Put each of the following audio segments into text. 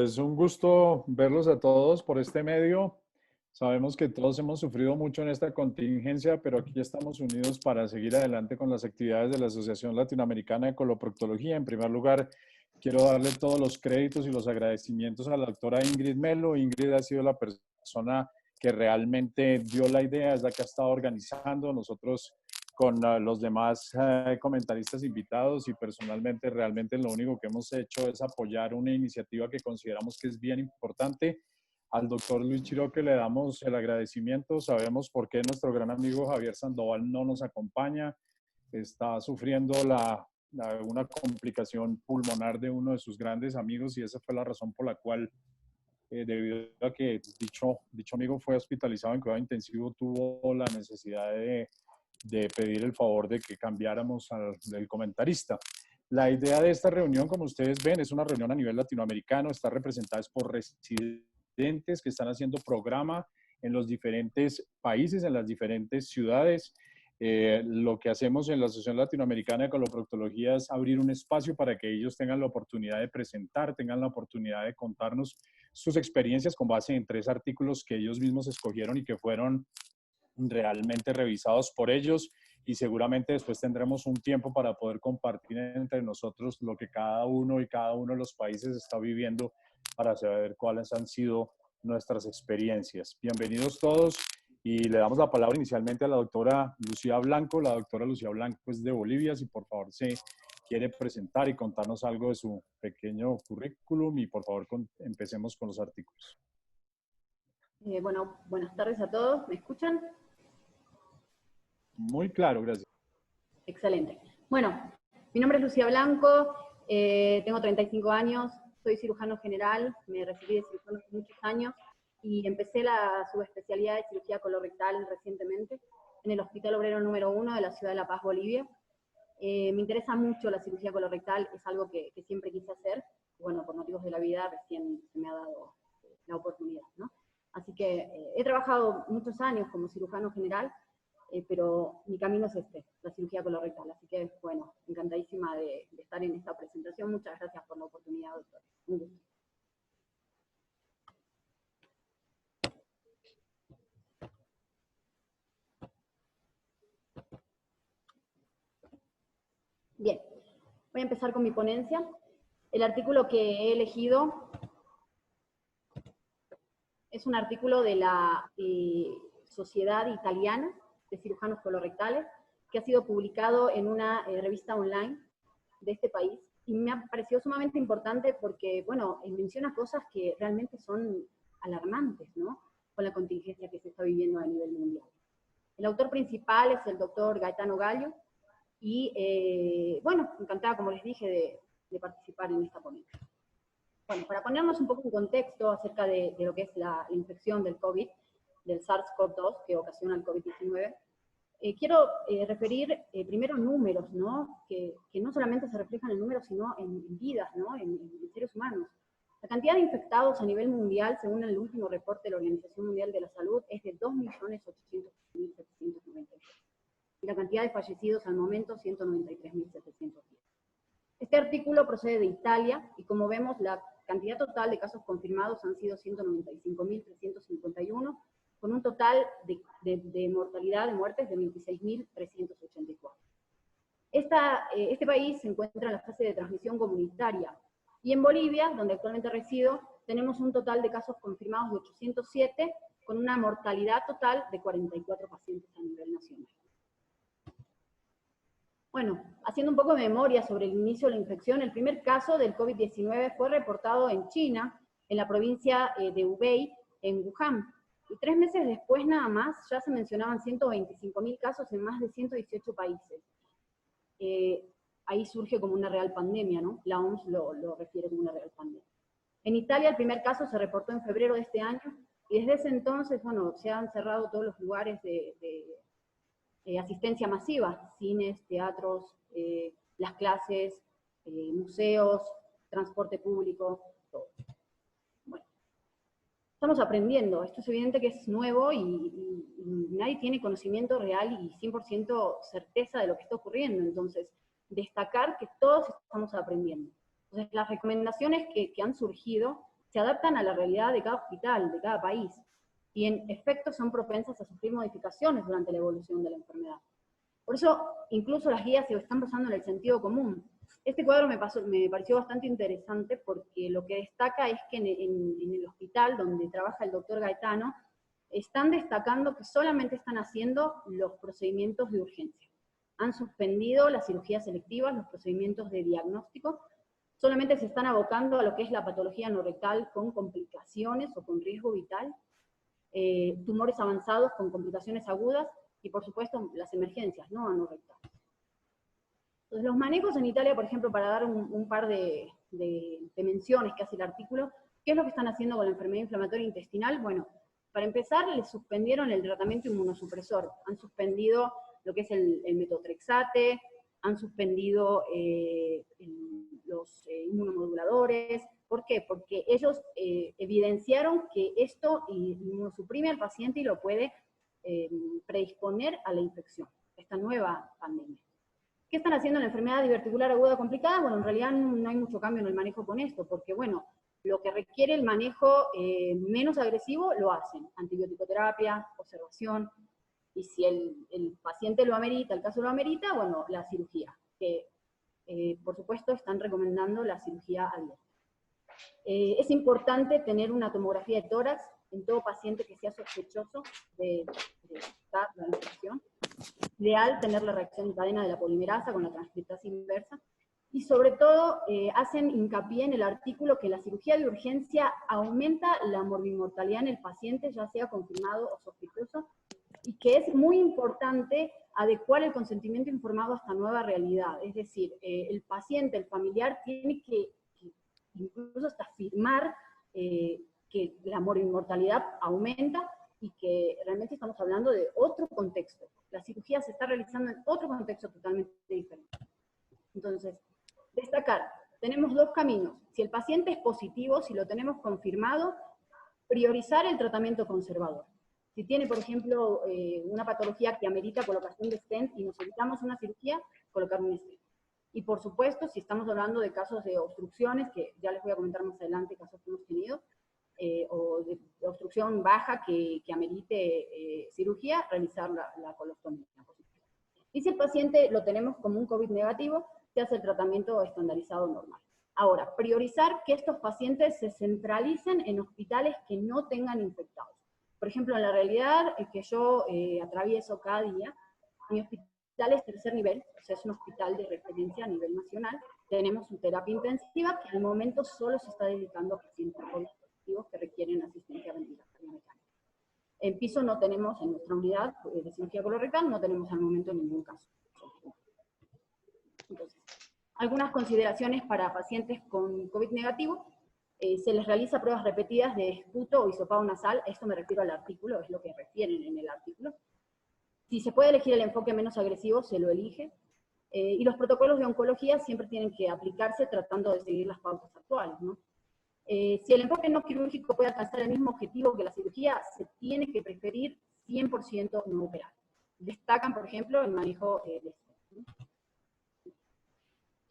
Pues un gusto verlos a todos por este medio. Sabemos que todos hemos sufrido mucho en esta contingencia, pero aquí estamos unidos para seguir adelante con las actividades de la Asociación Latinoamericana de Coloproctología. En primer lugar, quiero darle todos los créditos y los agradecimientos a la doctora Ingrid Melo. Ingrid ha sido la persona que realmente dio la idea, es la que ha estado organizando. Nosotros con los demás comentaristas invitados y personalmente realmente lo único que hemos hecho es apoyar una iniciativa que consideramos que es bien importante. Al doctor Luis Chiroque le damos el agradecimiento. Sabemos por qué nuestro gran amigo Javier Sandoval no nos acompaña. Está sufriendo una complicación pulmonar de uno de sus grandes amigos y esa fue la razón por la cual, debido a que dicho amigo fue hospitalizado en cuidado intensivo, tuvo la necesidad de pedir el favor de que cambiáramos del comentarista. La idea de esta reunión, como ustedes ven, es una reunión a nivel latinoamericano, está representada por residentes que están haciendo programa en los diferentes países, en las diferentes ciudades. Lo que hacemos en la Asociación Latinoamericana de Coloproctología es abrir un espacio para que ellos tengan la oportunidad de presentar, tengan la oportunidad de contarnos sus experiencias con base en 3 artículos que ellos mismos escogieron y que fueron realmente revisados por ellos, y seguramente después tendremos un tiempo para poder compartir entre nosotros lo que cada uno de los países está viviendo para saber cuáles han sido nuestras experiencias. Bienvenidos todos y le damos la palabra inicialmente a la doctora Lucía Blanco. La doctora Lucía Blanco es de Bolivia. Si por favor se quiere presentar y contarnos algo de su pequeño currículum, y por favor empecemos con los artículos. Bueno, buenas tardes a todos. ¿Me escuchan? Muy claro, gracias. Excelente. Bueno, mi nombre es Lucía Blanco, tengo 35 años, soy cirujano general, me recibí de cirujano hace muchos años y empecé la subespecialidad de cirugía colorectal recientemente en el Hospital Obrero número 1 de la ciudad de La Paz, Bolivia. Me interesa mucho la cirugía colorectal, es algo que siempre quise hacer. Bueno, por motivos de la vida recién se me ha dado la oportunidad, ¿no? Así que he trabajado muchos años como cirujano general, pero mi camino es la cirugía colorectal. Así que, bueno, encantadísima de estar en esta presentación. Muchas gracias por la oportunidad, doctor. Un gusto. Bien, voy a empezar con mi ponencia. El artículo que he elegido es un artículo de la Sociedad Italiana de Cirujanos Colorectales, que ha sido publicado en una revista online de este país, y me ha parecido sumamente importante porque, bueno, menciona cosas que realmente son alarmantes, ¿no?, con la contingencia que se está viviendo a nivel mundial. El autor principal es el doctor Gaetano Gallo, y, bueno, encantada, como les dije, de participar en esta ponencia. Bueno, para ponernos un poco en contexto acerca de lo que es la infección del COVID, del SARS-CoV-2 que ocasiona el COVID-19, quiero referir primero números, ¿no?, que no solamente se reflejan en números, sino en vidas, ¿no?, en seres humanos. La cantidad de infectados a nivel mundial, según el último reporte de la Organización Mundial de la Salud, es de 2.800.793. Y la cantidad de fallecidos al momento, 193.710. Este artículo procede de Italia, y como vemos, la cantidad total de casos confirmados han sido 195.351, con un total de mortalidad, de muertes, de 26.384. Este país se encuentra en la fase de transmisión comunitaria, y en Bolivia, donde actualmente resido, tenemos un total de casos confirmados de 807, con una mortalidad total de 44 pacientes a nivel nacional. Bueno, haciendo un poco de memoria sobre el inicio de la infección, el primer caso del COVID-19 fue reportado en China, en la provincia de Hubei, en Wuhan. Y 3 meses después nada más, ya se mencionaban 125.000 casos en más de 118 países. Ahí surge como una real pandemia, ¿no? La OMS lo refiere como una real pandemia. En Italia el primer caso se reportó en febrero de este año, y desde ese entonces, bueno, se han cerrado todos los lugares de asistencia masiva: cines, teatros, las clases, museos, transporte público, todo. Bueno, estamos aprendiendo, esto es evidente que es nuevo y nadie tiene conocimiento real y 100% certeza de lo que está ocurriendo, entonces destacar que todos estamos aprendiendo. Entonces las recomendaciones que han surgido se adaptan a la realidad de cada hospital, de cada país, y en efecto son propensas a sufrir modificaciones durante la evolución de la enfermedad. Por eso, incluso las guías se están basando en el sentido común. Este cuadro me pareció bastante interesante porque lo que destaca es que en el hospital donde trabaja el doctor Gaetano, están destacando que solamente están haciendo los procedimientos de urgencia. Han suspendido las cirugías selectivas, los procedimientos de diagnóstico, solamente se están abocando a lo que es la patología anorrectal con complicaciones o con riesgo vital, tumores avanzados con complicaciones agudas, y por supuesto las emergencias, no anorrectales. Entonces los manejos en Italia, por ejemplo, para dar un par de menciones que hace el artículo, ¿qué es lo que están haciendo con la enfermedad inflamatoria intestinal? Bueno, para empezar, les suspendieron el tratamiento inmunosupresor, han suspendido lo que es el metotrexate, han suspendido los inmunomoduladores. ¿Por qué? Porque ellos evidenciaron que esto inmunosuprime al paciente y lo puede predisponer a la infección, esta nueva pandemia. ¿Qué están haciendo en la enfermedad diverticular aguda complicada? Bueno, en realidad no hay mucho cambio en el manejo con esto, porque bueno, lo que requiere el manejo menos agresivo lo hacen, antibiótico-terapia, observación, y si el paciente lo amerita, el caso lo amerita, bueno, la cirugía, que por supuesto están recomendando la cirugía abierta. Es importante tener una tomografía de tórax en todo paciente que sea sospechoso de la infección. Ideal tener la reacción en cadena de la polimerasa con la transcriptasa inversa. Y sobre todo, hacen hincapié en el artículo que la cirugía de urgencia aumenta la morbimortalidad en el paciente, ya sea confirmado o sospechoso, y que es muy importante adecuar el consentimiento informado a esta nueva realidad. Es decir, el paciente, el familiar, tiene que incluso hasta afirmar que la morbimortalidad aumenta y que realmente estamos hablando de otro contexto. La cirugía se está realizando en otro contexto totalmente diferente. Entonces, destacar, tenemos dos caminos. Si el paciente es positivo, si lo tenemos confirmado, priorizar el tratamiento conservador. Si tiene, por ejemplo, una patología que amerita colocación de stent y nos evitamos una cirugía, colocar un stent. Y por supuesto, si estamos hablando de casos de obstrucciones, que ya les voy a comentar más adelante casos que hemos tenido, o de obstrucción baja que amerite cirugía, realizar la colostomía. Y si el paciente lo tenemos como un COVID negativo, se hace el tratamiento estandarizado normal. Ahora, priorizar que estos pacientes se centralicen en hospitales que no tengan infectados. Por ejemplo, en la realidad que yo atravieso cada día, mi hospital es tercer nivel, o sea, es un hospital de referencia a nivel nacional. Tenemos una terapia intensiva que al momento solo se está dedicando a pacientes positivos que requieren asistencia ventilatoria mecánica. En piso no tenemos, en nuestra unidad de cirugía colorectal, no tenemos al momento ningún caso. Entonces, algunas consideraciones para pacientes con COVID negativo. Se les realiza pruebas repetidas de esputo o hisopado nasal, esto me refiero al artículo, es lo que refieren en el artículo. Si se puede elegir el enfoque menos agresivo, se lo elige. Y los protocolos de oncología siempre tienen que aplicarse tratando de seguir las pautas actuales, ¿no? Si el enfoque no quirúrgico puede alcanzar el mismo objetivo que la cirugía, se tiene que preferir 100% no operar. Destacan, por ejemplo, el manejo de estrés, ¿no?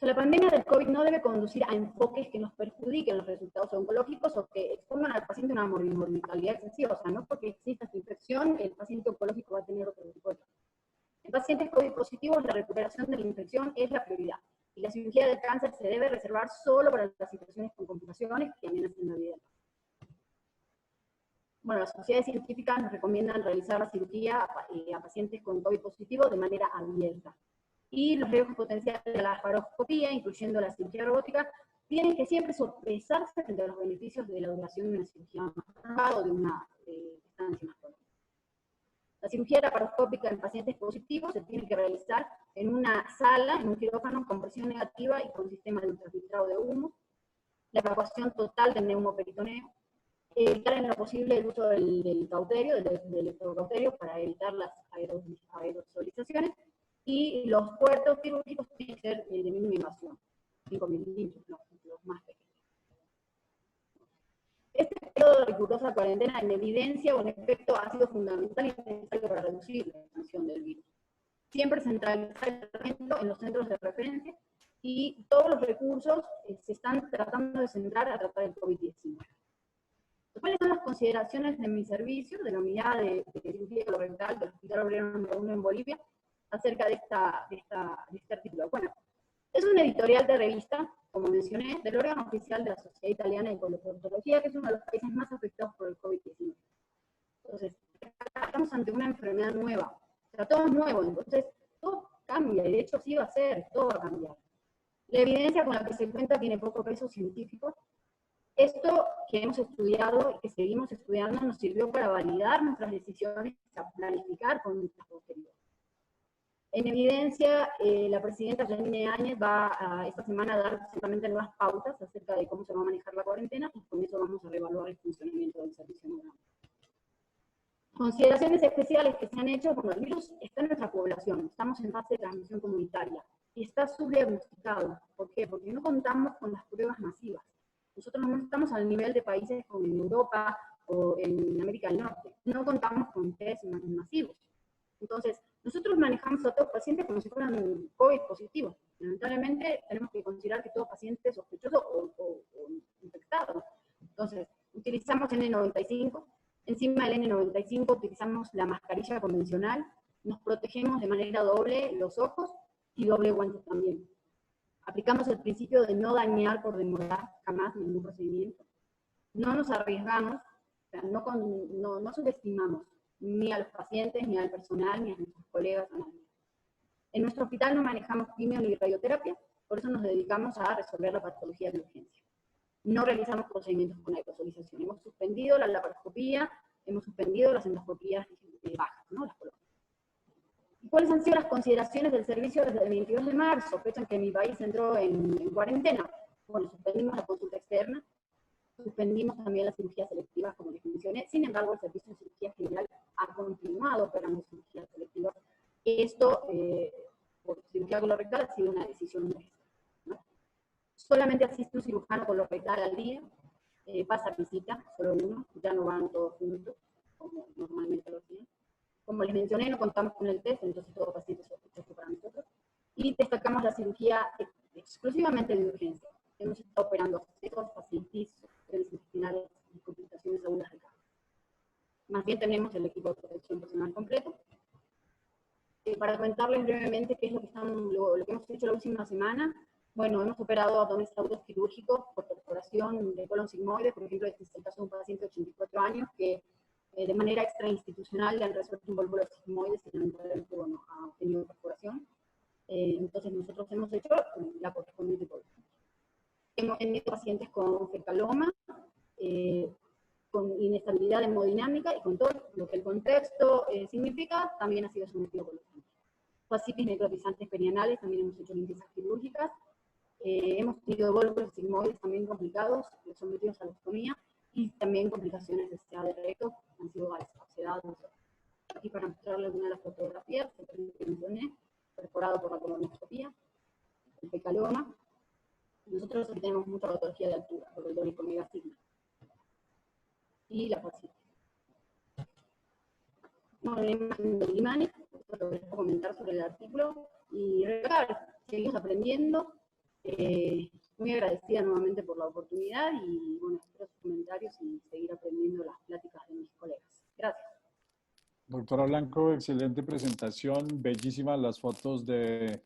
La pandemia del COVID no debe conducir a enfoques que nos perjudiquen los resultados oncológicos o que expongan al paciente a una mortalidad excesiva. O sea, no porque exista esta infección, el paciente oncológico va a tener otro tipo de trato. En pacientes COVID positivos, la recuperación de la infección es la prioridad. Y la cirugía del cáncer se debe reservar solo para las situaciones con complicaciones que amenazan la vida. Bueno, las sociedades científicas nos recomiendan realizar la cirugía a pacientes con COVID positivo de manera abierta. Y los riesgos potenciales de la laparoscopía, incluyendo la cirugía robótica, tienen que siempre sopesarse entre los beneficios de la duración de una cirugía más prolongada o de una estancia más prolongada. La cirugía laparoscópica en pacientes positivos se tiene que realizar en una sala, en un quirófano con presión negativa y con sistema de ultrafiltrado de humo, la evacuación total del neumoperitoneo, evitar en lo posible el uso del cauterio, del electrocauterio, para evitar las aerosolizaciones, y los puertos quirúrgicos tienen que ser de mínima invasión, 5 milímetros, los más pequeños. Este periodo de rigurosa cuarentena en evidencia o en efecto ha sido fundamental y necesario para reducir la expansión del virus. Siempre centralizar el tratamiento en los centros de referencia y todos los recursos se están tratando de centrar a tratar el COVID-19. consideraciones de mi servicio, de la unidad de cirugía colorectal del Hospital Obrero número 1 en Bolivia, acerca de este artículo. Bueno, es un editorial de revista, como mencioné, del órgano oficial de la Sociedad Italiana de Coloproctología, que es uno de los países más afectados por el COVID-19. Entonces, estamos ante una enfermedad nueva, o sea, todo es nuevo, entonces todo cambia, y de hecho sí va a ser, todo va a cambiar. La evidencia con la que se cuenta tiene poco peso científico. Esto que hemos estudiado y que seguimos estudiando nos sirvió para validar nuestras decisiones, para planificar con nuestras posteriores. En evidencia, la presidenta Janine Áñez va esta semana a dar seguramente nuevas pautas acerca de cómo se va a manejar la cuarentena, y con eso vamos a reevaluar el funcionamiento del servicio nacional. Consideraciones especiales que se han hecho: bueno, el virus está en nuestra población, estamos en fase de transmisión comunitaria, y está subdiagnosticado. ¿Por qué? Porque no contamos con las pruebas masivas. Nosotros no estamos al nivel de países como en Europa o en América del Norte. No contamos con test masivos. Entonces, nosotros manejamos a todos los pacientes como si fueran COVID positivos. Lamentablemente, tenemos que considerar que todo paciente es sospechoso o infectado. Entonces, utilizamos N95. Encima del N95 utilizamos la mascarilla convencional. Nos protegemos de manera doble los ojos y doble guantes también. Aplicamos el principio de no dañar por demorar jamás ningún procedimiento. No nos arriesgamos, o sea, no subestimamos ni a los pacientes, ni al personal, ni a nuestros colegas, a nadie. En nuestro hospital no manejamos quimio ni radioterapia, por eso nos dedicamos a resolver la patología de urgencia. No realizamos procedimientos con aerosolización. Hemos suspendido la laparoscopía, hemos suspendido las endoscopías bajas, ¿no? Las colonias. ¿Cuáles han sido las consideraciones del servicio desde el 22 de marzo, fecha en que mi país entró en cuarentena? Bueno, suspendimos la consulta externa, suspendimos también las cirugías selectivas, como les mencioné. Sin embargo, el servicio de cirugía general ha continuado operando cirugías selectivas. Esto, por cirugía colorectal, ha sido una decisión nuestra, ¿no? Solamente asiste un cirujano colorectal al día, pasa visita, solo uno, ya no van todos juntos, como normalmente lo hacían. Como les mencioné, no contamos con el test, entonces todo paciente es sospechoso para nosotros. Y destacamos la cirugía exclusivamente de urgencia. Hemos estado operando accesos, fascitis, operaciones intestinales y complicaciones agudas de cáncer. Más bien tenemos el equipo de protección personal completo. Para comentarles brevemente qué es lo que hemos hecho la última semana. Bueno, hemos operado abdominales agudos quirúrgicos por perforación de colon sigmoide. Por ejemplo, este es el caso de un paciente de 84 años que de manera extrainstitucional le han resuelto un volvulo sigmoide y lamentablemente, bueno, ha tenido perforación. Entonces nosotros hemos hecho la correspondiente población. Hemos tenido pacientes con fecaloma, con inestabilidad hemodinámica y con todo lo que el contexto significa, también ha sido sometido con los ángeles. Fascitis necrotizantes perianales, también hemos hecho limpiezas quirúrgicas. Hemos tenido volvulos sigmoides también complicados, sometidos a lostomía, y también complicaciones de SEA de recto, han sido sedados. Aquí para mostrarles una de las fotografías que mencioné, perforado por la colonoscopía, el fecaloma. Nosotros aquí tenemos mucha patología de altura, por el dórico omega sigma. Y la fascitis. No, la imagen de imanes, esto lo voy a comentar sobre el artículo, y seguimos aprendiendo. Muy agradecida nuevamente por la oportunidad, y bueno, espero sus comentarios y seguir aprendiendo las pláticas de mis colegas. Gracias. Doctora Blanco, excelente presentación, bellísimas las fotos de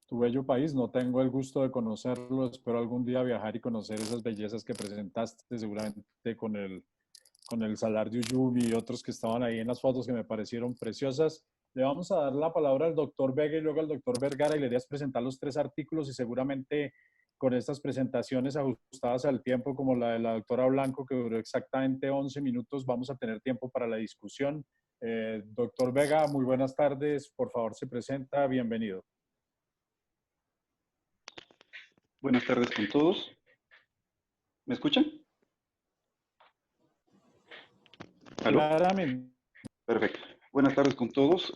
tu bello país. No tengo el gusto de conocerlo, espero algún día viajar y conocer esas bellezas que presentaste, seguramente con el Salar de Uyuni y otros que estaban ahí en las fotos que me parecieron preciosas. Le vamos a dar la palabra al doctor Vega y luego al doctor Vergara, y le voy a presentar los 3 artículos, y seguramente con estas presentaciones ajustadas al tiempo, como la de la doctora Blanco, que duró exactamente 11 minutos, vamos a tener tiempo para la discusión. Doctor Vega, muy buenas tardes. Por favor, se presenta. Bienvenido. Buenas tardes con todos. ¿Me escuchan? ¿Aló? Claramente. Perfecto. Buenas tardes con todos.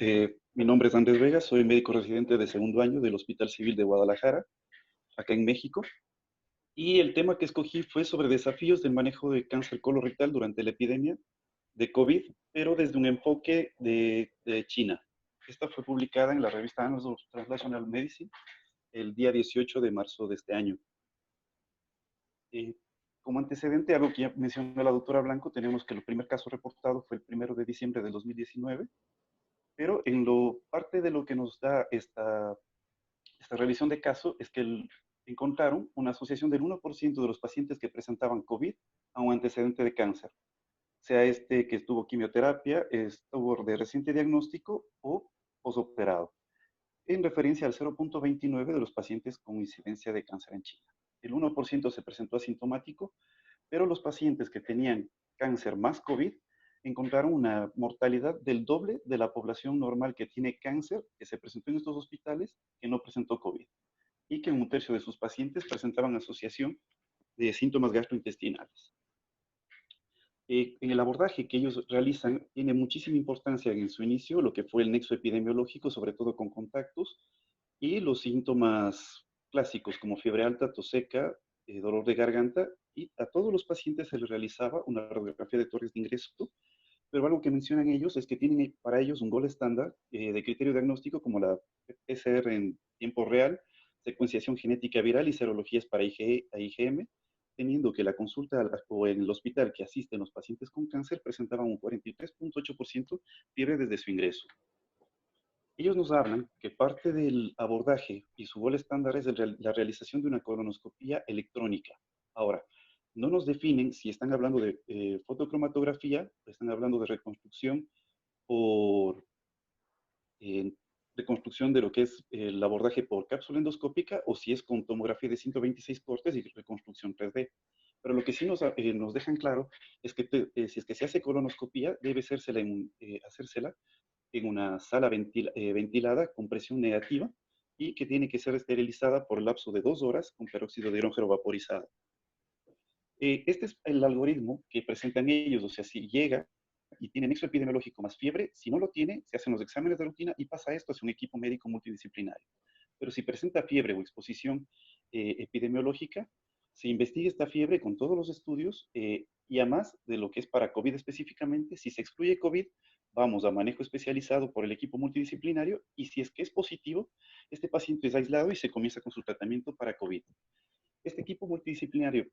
Mi nombre es Andrés Vega, soy médico residente de segundo año del Hospital Civil de Guadalajara, acá en México. Y el tema que escogí fue sobre desafíos del manejo de cáncer colorectal durante la epidemia de COVID, pero desde un enfoque de China. Esta fue publicada en la revista Annals of Translational Medicine el día 18 de marzo de este año. Como antecedente, algo que ya mencionó la doctora Blanco, tenemos que el primer caso reportado fue el 1 de diciembre del 2019, pero parte de lo que nos da esta revisión de caso es que encontraron una asociación del 1% de los pacientes que presentaban COVID a un antecedente de cáncer, sea este que estuvo quimioterapia, estuvo de reciente diagnóstico o posoperado, en referencia al 0,29 de los pacientes con incidencia de cáncer en China. El 1% se presentó asintomático, pero los pacientes que tenían cáncer más COVID encontraron una mortalidad del doble de la población normal que tiene cáncer, que se presentó en estos hospitales, que no presentó COVID, y que en un tercio de sus pacientes presentaban asociación de síntomas gastrointestinales. En el abordaje que ellos realizan, tiene muchísima importancia en su inicio lo que fue el nexo epidemiológico, sobre todo con contactos, y los síntomas clásicos como fiebre alta, tos seca, dolor de garganta, y a todos los pacientes se les realizaba una radiografía de torres de ingreso, pero algo que mencionan ellos es que tienen para ellos un gol estándar de criterio diagnóstico como la PCR en tiempo real, secuenciación genética viral y serologías para IgM, teniendo que la consulta o en el hospital que asisten los pacientes con cáncer presentaban un 43,8% fiebre desde su ingreso. Ellos nos hablan que parte del abordaje y su gol estándar es la realización de una colonoscopía electrónica. Ahora, no nos definen si están hablando de fotocromatografía, están hablando de reconstrucción por reconstrucción de lo que es el abordaje por cápsula endoscópica o si es con tomografía de 126 cortes y reconstrucción 3D. Pero lo que sí nos dejan claro es que si es que se hace colonoscopía, debe hacérsela en una sala ventilada con presión negativa y que tiene que ser esterilizada por lapso de 2 horas con peróxido de hidrógeno vaporizado. Este es el algoritmo que presentan ellos, o sea, si llega y tiene nexo epidemiológico más fiebre, si no lo tiene, se hacen los exámenes de rutina y pasa esto hacia un equipo médico multidisciplinario. Pero si presenta fiebre o exposición epidemiológica, se investiga esta fiebre con todos los estudios y además de lo que es para COVID específicamente, si se excluye COVID, vamos a manejo especializado por el equipo multidisciplinario y si es que es positivo, este paciente es aislado y se comienza con su tratamiento para COVID. Este equipo multidisciplinario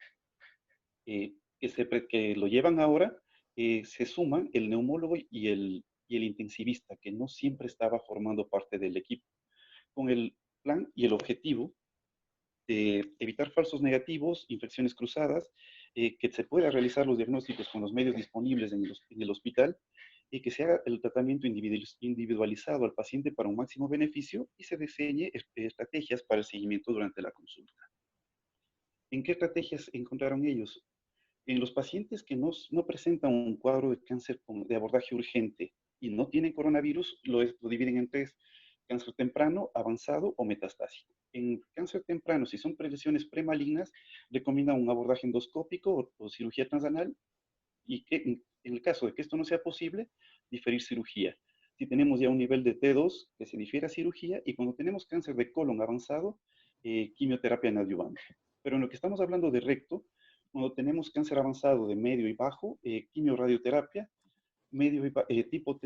que lo llevan ahora, se suman el neumólogo y el intensivista, que no siempre estaba formando parte del equipo, con el plan y el objetivo de evitar falsos negativos, infecciones cruzadas, que se pueda realizar los diagnósticos con los medios disponibles en el hospital y que se haga el tratamiento individualizado al paciente para un máximo beneficio y se diseñe estrategias para el seguimiento durante la consulta. ¿En qué estrategias encontraron ellos? En los pacientes que no presentan un cuadro de cáncer de abordaje urgente y no tienen coronavirus, lo dividen en 3: cáncer temprano, avanzado o metastásico. En cáncer temprano, si son lesiones premalignas, recomiendan un abordaje endoscópico o cirugía transanal y que en el caso de que esto no sea posible, diferir cirugía. Si tenemos ya un nivel de T2, que se difiera cirugía, y cuando tenemos cáncer de colon avanzado, quimioterapia neoadyuvante. Pero en lo que estamos hablando de recto, cuando tenemos cáncer avanzado de medio y bajo, quimioradioterapia, tipo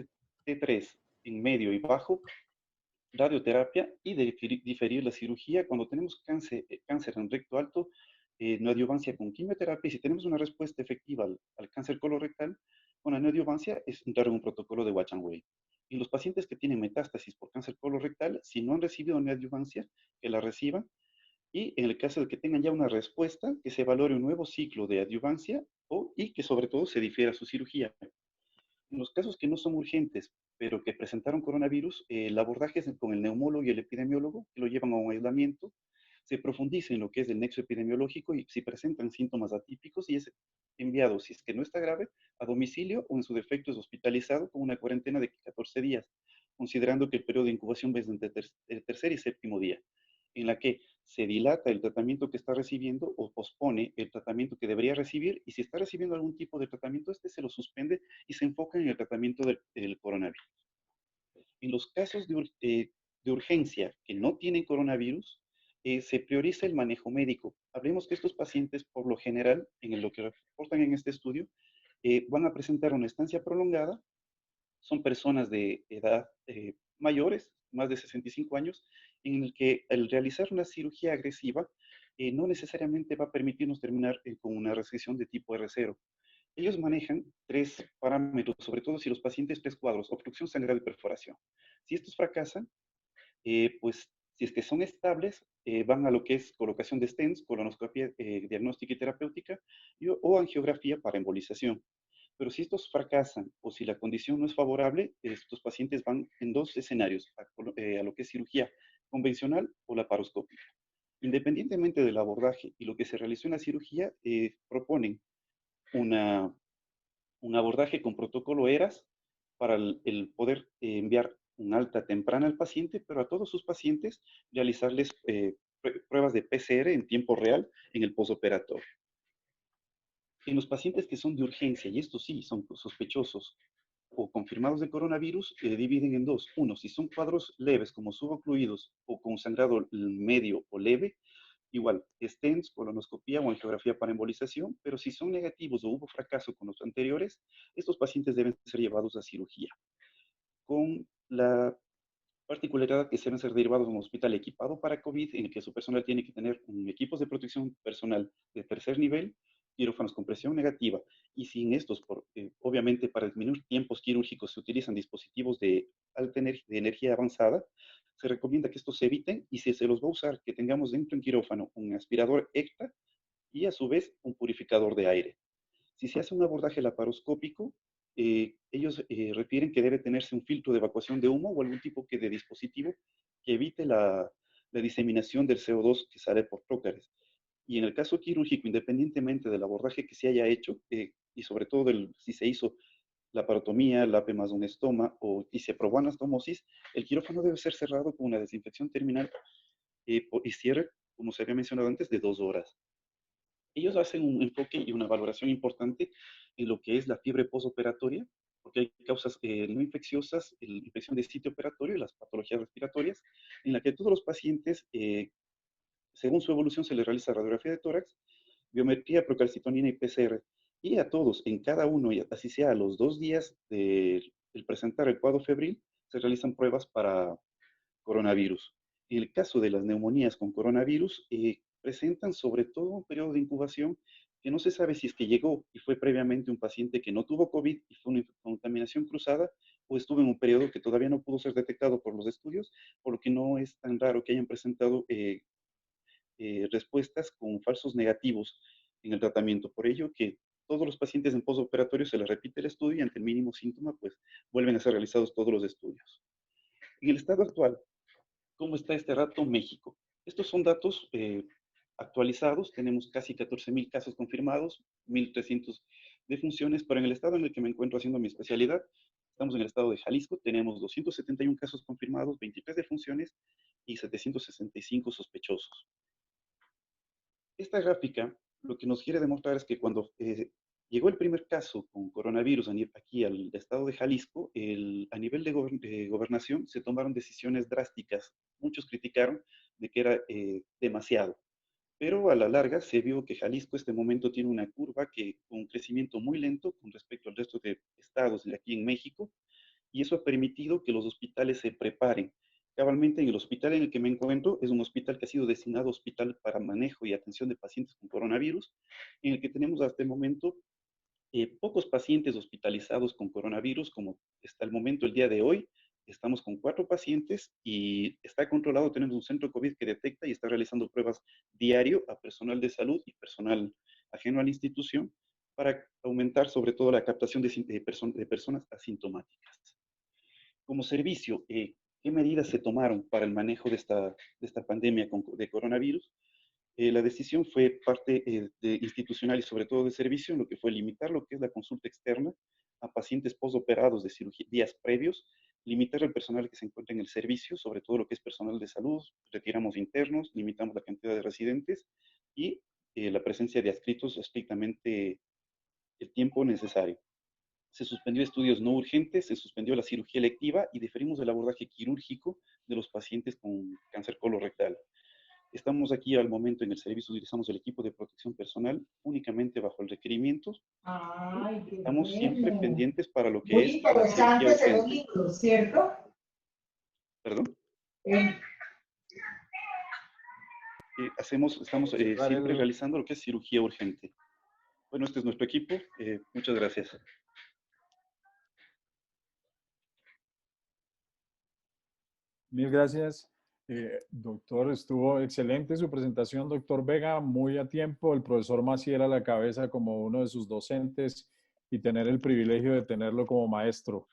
T3 en medio y bajo, radioterapia y diferir la cirugía cuando tenemos cáncer en recto alto, neoadjuvancia con quimioterapia. Y si tenemos una respuesta efectiva al cáncer colorectal, con la neoadjuvancia es entrar en un protocolo de Watch and Wait. Y los pacientes que tienen metástasis por cáncer colorectal, si no han recibido neoadjuvancia, que la reciban. Y en el caso de que tengan ya una respuesta, que se valore un nuevo ciclo de adjuvancia y que sobre todo se difiera su cirugía. En los casos que no son urgentes, pero que presentaron coronavirus, el abordaje es con el neumólogo y el epidemiólogo, que lo llevan a un aislamiento, se profundiza en lo que es el nexo epidemiológico y si presentan síntomas atípicos y es enviado, si es que no está grave, a domicilio o en su defecto es hospitalizado con una cuarentena de 14 días, considerando que el periodo de incubación es entre el tercer y séptimo día, en la que se dilata el tratamiento que está recibiendo o pospone el tratamiento que debería recibir y si está recibiendo algún tipo de tratamiento, se lo suspende y se enfoca en el tratamiento del coronavirus. En los casos de urgencia que no tienen coronavirus, se prioriza el manejo médico. Hablemos que estos pacientes, por lo general, en lo que reportan en este estudio, van a presentar una estancia prolongada, son personas de edad mayores, más de 65 años, en el que al realizar una cirugía agresiva, no necesariamente va a permitirnos terminar con una resección de tipo R0. Ellos manejan 3 parámetros, sobre todo si los pacientes 3 cuadros, obstrucción sangrada y perforación. Si estos fracasan, pues si es que son estables, van a lo que es colocación de stents, colonoscopia diagnóstica y terapéutica, o angiografía para embolización. Pero si estos fracasan o si la condición no es favorable, estos pacientes van en 2 escenarios, a lo que es cirugía convencional o laparoscópica. Independientemente del abordaje y lo que se realizó en la cirugía, proponen un abordaje con protocolo ERAS para el poder enviar un alta temprana al paciente, pero a todos sus pacientes realizarles pruebas de PCR en tiempo real en el posoperatorio. En los pacientes que son de urgencia, y estos sí son sospechosos o confirmados de coronavirus, dividen en 2. Uno, si son cuadros leves como subocluidos o con sangrado medio o leve, igual, stents, colonoscopía o angiografía para embolización, pero si son negativos o hubo fracaso con los anteriores, estos pacientes deben ser llevados a cirugía, con la particularidad que deben ser derivados a un hospital equipado para COVID, en el que su personal tiene que tener equipos de protección personal de tercer nivel, quirófanos con presión negativa, y sin estos, obviamente para disminuir tiempos quirúrgicos se utilizan dispositivos de de energía avanzada, se recomienda que estos se eviten, y si se los va a usar, que tengamos dentro en quirófano un aspirador extra y a su vez un purificador de aire. Si se hace un abordaje laparoscópico, ellos refieren que debe tenerse un filtro de evacuación de humo o algún tipo de dispositivo que evite la diseminación del CO2 que sale por trócares. Y en el caso quirúrgico, independientemente del abordaje que se haya hecho, y sobre todo si se hizo laparotomía, LAPE más un estoma, o y se probó anastomosis, el quirófano debe ser cerrado con una desinfección terminal y cierre, como se había mencionado antes, de 2 horas. Ellos hacen un enfoque y una valoración importante en lo que es la fiebre postoperatoria, porque hay causas no infecciosas, la infección de sitio operatorio y las patologías respiratorias, en la que todos los pacientes, según su evolución, se les realiza radiografía de tórax, biometría, procalcitonina y PCR. Y a todos, en cada uno, y así sea a los 2 días del presentar el cuadro febril, se realizan pruebas para coronavirus. En el caso de las neumonías con coronavirus, presentan sobre todo un periodo de incubación que no se sabe si es que llegó y fue previamente un paciente que no tuvo COVID y fue una contaminación cruzada, o estuvo en un periodo que todavía no pudo ser detectado por los estudios, por lo que no es tan raro que hayan presentado respuestas con falsos negativos en el tratamiento. Por ello que todos los pacientes en postoperatorio se les repite el estudio y ante el mínimo síntoma, pues vuelven a ser realizados todos los estudios. En el estado actual, ¿cómo está este rato México? Estos son datos actualizados, tenemos casi 14,000 casos confirmados, 1,300 defunciones, pero en el estado en el que me encuentro haciendo mi especialidad, estamos en el estado de Jalisco, tenemos 271 casos confirmados, 23 defunciones y 765 sospechosos. Esta gráfica lo que nos quiere demostrar es que cuando llegó el primer caso con coronavirus aquí al estado de Jalisco, a nivel de gobernación se tomaron decisiones drásticas. Muchos criticaron de que era demasiado, pero a la larga se vio que Jalisco este momento tiene una curva con un crecimiento muy lento con respecto al resto de estados de aquí en México, y eso ha permitido que los hospitales se preparen. Cabalmente en el hospital en el que me encuentro es un hospital que ha sido designado hospital para manejo y atención de pacientes con coronavirus, en el que tenemos hasta el momento pocos pacientes hospitalizados con coronavirus, como está el momento el día de hoy. Estamos con 4 pacientes y está controlado. Tenemos un centro COVID que detecta y está realizando pruebas diario a personal de salud y personal ajeno a la institución para aumentar sobre todo la captación de personas asintomáticas. Como servicio, ¿qué medidas se tomaron para el manejo de esta pandemia de coronavirus? La decisión fue parte institucional y sobre todo de servicio, en lo que fue limitar lo que es la consulta externa a pacientes postoperados de cirugía, días previos, limitar el personal que se encuentra en el servicio, sobre todo lo que es personal de salud, retiramos internos, limitamos la cantidad de residentes y la presencia de adscritos estrictamente el tiempo necesario. Se suspendió estudios no urgentes, se suspendió la cirugía electiva y diferimos el abordaje quirúrgico de los pacientes con cáncer colorectal. Estamos aquí al momento en el servicio, utilizamos el equipo de protección personal únicamente bajo el requerimiento. Ay, qué Estamos siempre bueno. pendientes para lo que Muy es la cirugía interesantes los urgente. libros, ¿cierto? ¿Perdón? Eh, estamos Cerrar siempre realizando lo que es cirugía urgente. Bueno, este es nuestro equipo. Muchas gracias. Mil gracias, doctor. Estuvo excelente su presentación, doctor Vega, muy a tiempo. El profesor Maciel a la cabeza como uno de sus docentes y tener el privilegio de tenerlo como maestro.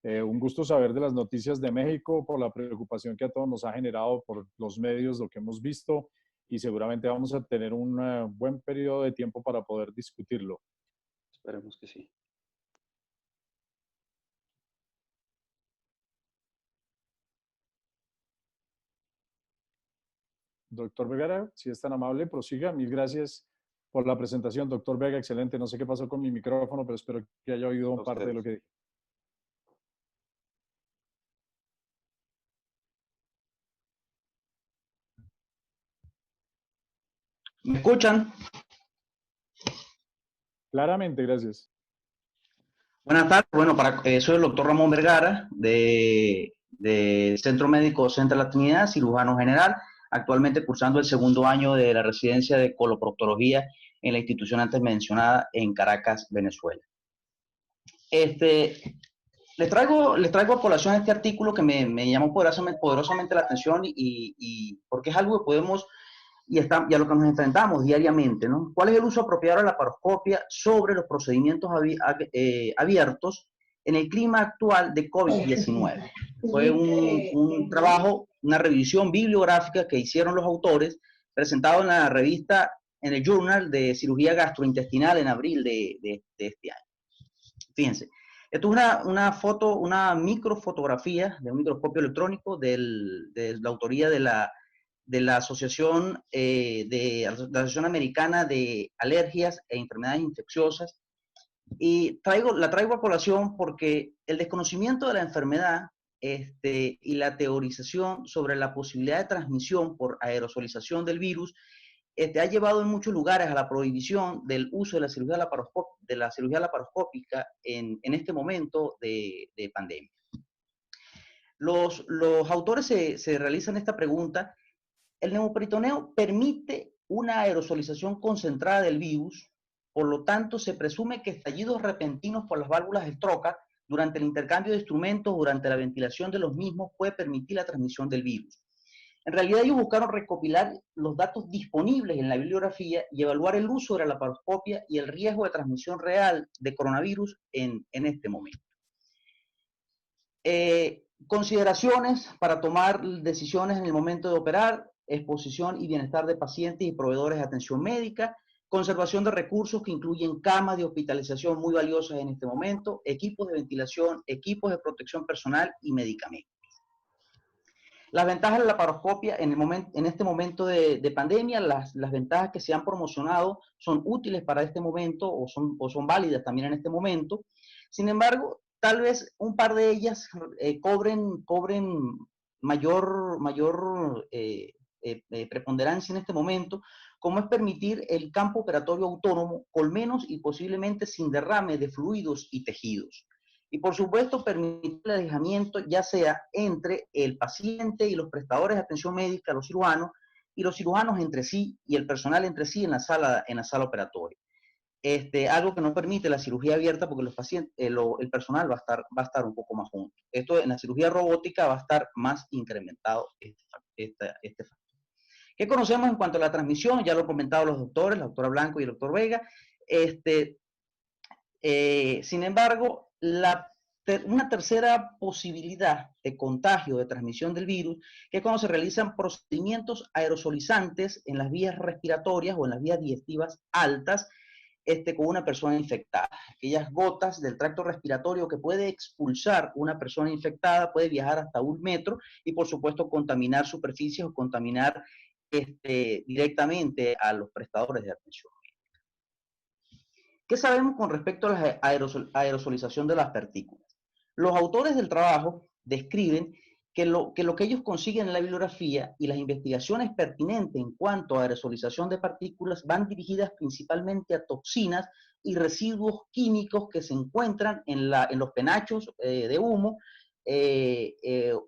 Un gusto saber de las noticias de México, por la preocupación que a todos nos ha generado por los medios, lo que hemos visto, y seguramente vamos a tener un buen periodo de tiempo para poder discutirlo. Esperemos que sí. Doctor Vega, si es tan amable, prosiga. Mil gracias por la presentación, doctor Vega, excelente. No sé qué pasó con mi micrófono, pero espero que haya oído A parte de lo ustedes. que dije. ¿Me escuchan? Claramente, gracias. Buenas tardes. Bueno, soy el doctor Ramón Vergara de Centro Médico Central de la Trinidad, cirujano general, actualmente cursando el segundo año de la residencia de coloproctología en la institución antes mencionada en Caracas, Venezuela. Les traigo a colación este artículo que me llamó poderosamente la atención y porque es algo que podemos y a lo que nos enfrentamos diariamente, ¿no? ¿Cuál es el uso apropiado de la laparoscopia sobre los procedimientos abiertos en el clima actual de COVID-19? Fue un trabajo, una revisión bibliográfica que hicieron los autores, presentado en la revista, en el Journal de Cirugía Gastrointestinal en abril de este año. Fíjense, esto es una microfotografía de un microscopio electrónico de la autoría de la Asociación, de la Asociación Americana de Alergias e Enfermedades Infecciosas. Y la traigo a colación porque el desconocimiento de la enfermedad y la teorización sobre la posibilidad de transmisión por aerosolización del virus ha llevado en muchos lugares a la prohibición del uso de la cirugía laparoscópica en este momento de pandemia. Los autores se realizan esta pregunta. El neumoperitoneo permite una aerosolización concentrada del virus, por lo tanto se presume que estallidos repentinos por las válvulas Stroke durante el intercambio de instrumentos, durante la ventilación de los mismos, puede permitir la transmisión del virus. En realidad ellos buscaron recopilar los datos disponibles en la bibliografía y evaluar el uso de la laparoscopia y el riesgo de transmisión real de coronavirus en este momento. Consideraciones para tomar decisiones en el momento de operar: exposición y bienestar de pacientes y proveedores de atención médica, conservación de recursos que incluyen camas de hospitalización muy valiosas en este momento, equipos de ventilación, equipos de protección personal y medicamentos. Las ventajas de la laparoscopia en este momento de pandemia, las ventajas que se han promocionado son útiles para este momento o son válidas también en este momento. Sin embargo, tal vez un par de ellas cobren mayor preponderancia en este momento, como es permitir el campo operatorio autónomo con menos y posiblemente sin derrame de fluidos y tejidos. Y por supuesto permitir el alejamiento ya sea entre el paciente y los prestadores de atención médica, los cirujanos, y los cirujanos entre sí y el personal entre sí en la sala operatoria. Algo que no permite la cirugía abierta porque los pacientes, el personal va a estar un poco más junto. Esto en la cirugía robótica va a estar más incrementado este factor. ¿Qué conocemos en cuanto a la transmisión? Ya lo han comentado los doctores, la doctora Blanco y el doctor Vega. Sin embargo, una tercera posibilidad de contagio, de transmisión del virus, que es cuando se realizan procedimientos aerosolizantes en las vías respiratorias o en las vías digestivas altas, con una persona infectada. Aquellas gotas del tracto respiratorio que puede expulsar una persona infectada, puede viajar hasta 1 metro y por supuesto contaminar superficies o contaminar directamente a los prestadores de atención. ¿Qué sabemos con respecto a la aerosolización de las partículas? Los autores del trabajo describen que lo que ellos consiguen en la bibliografía y las investigaciones pertinentes en cuanto a aerosolización de partículas van dirigidas principalmente a toxinas y residuos químicos que se encuentran en los penachos de humo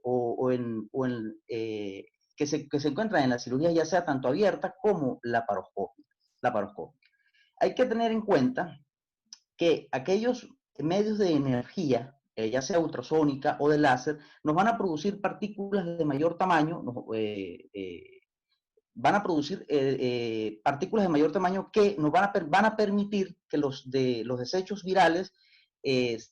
o en que se encuentran en la cirugía, ya sea tanto abierta como laparoscópica. Hay que tener en cuenta que aquellos medios de energía, ya sea ultrasónica o de láser, nos van a producir partículas de mayor tamaño, van a producir partículas de mayor tamaño que nos van a permitir que los desechos virales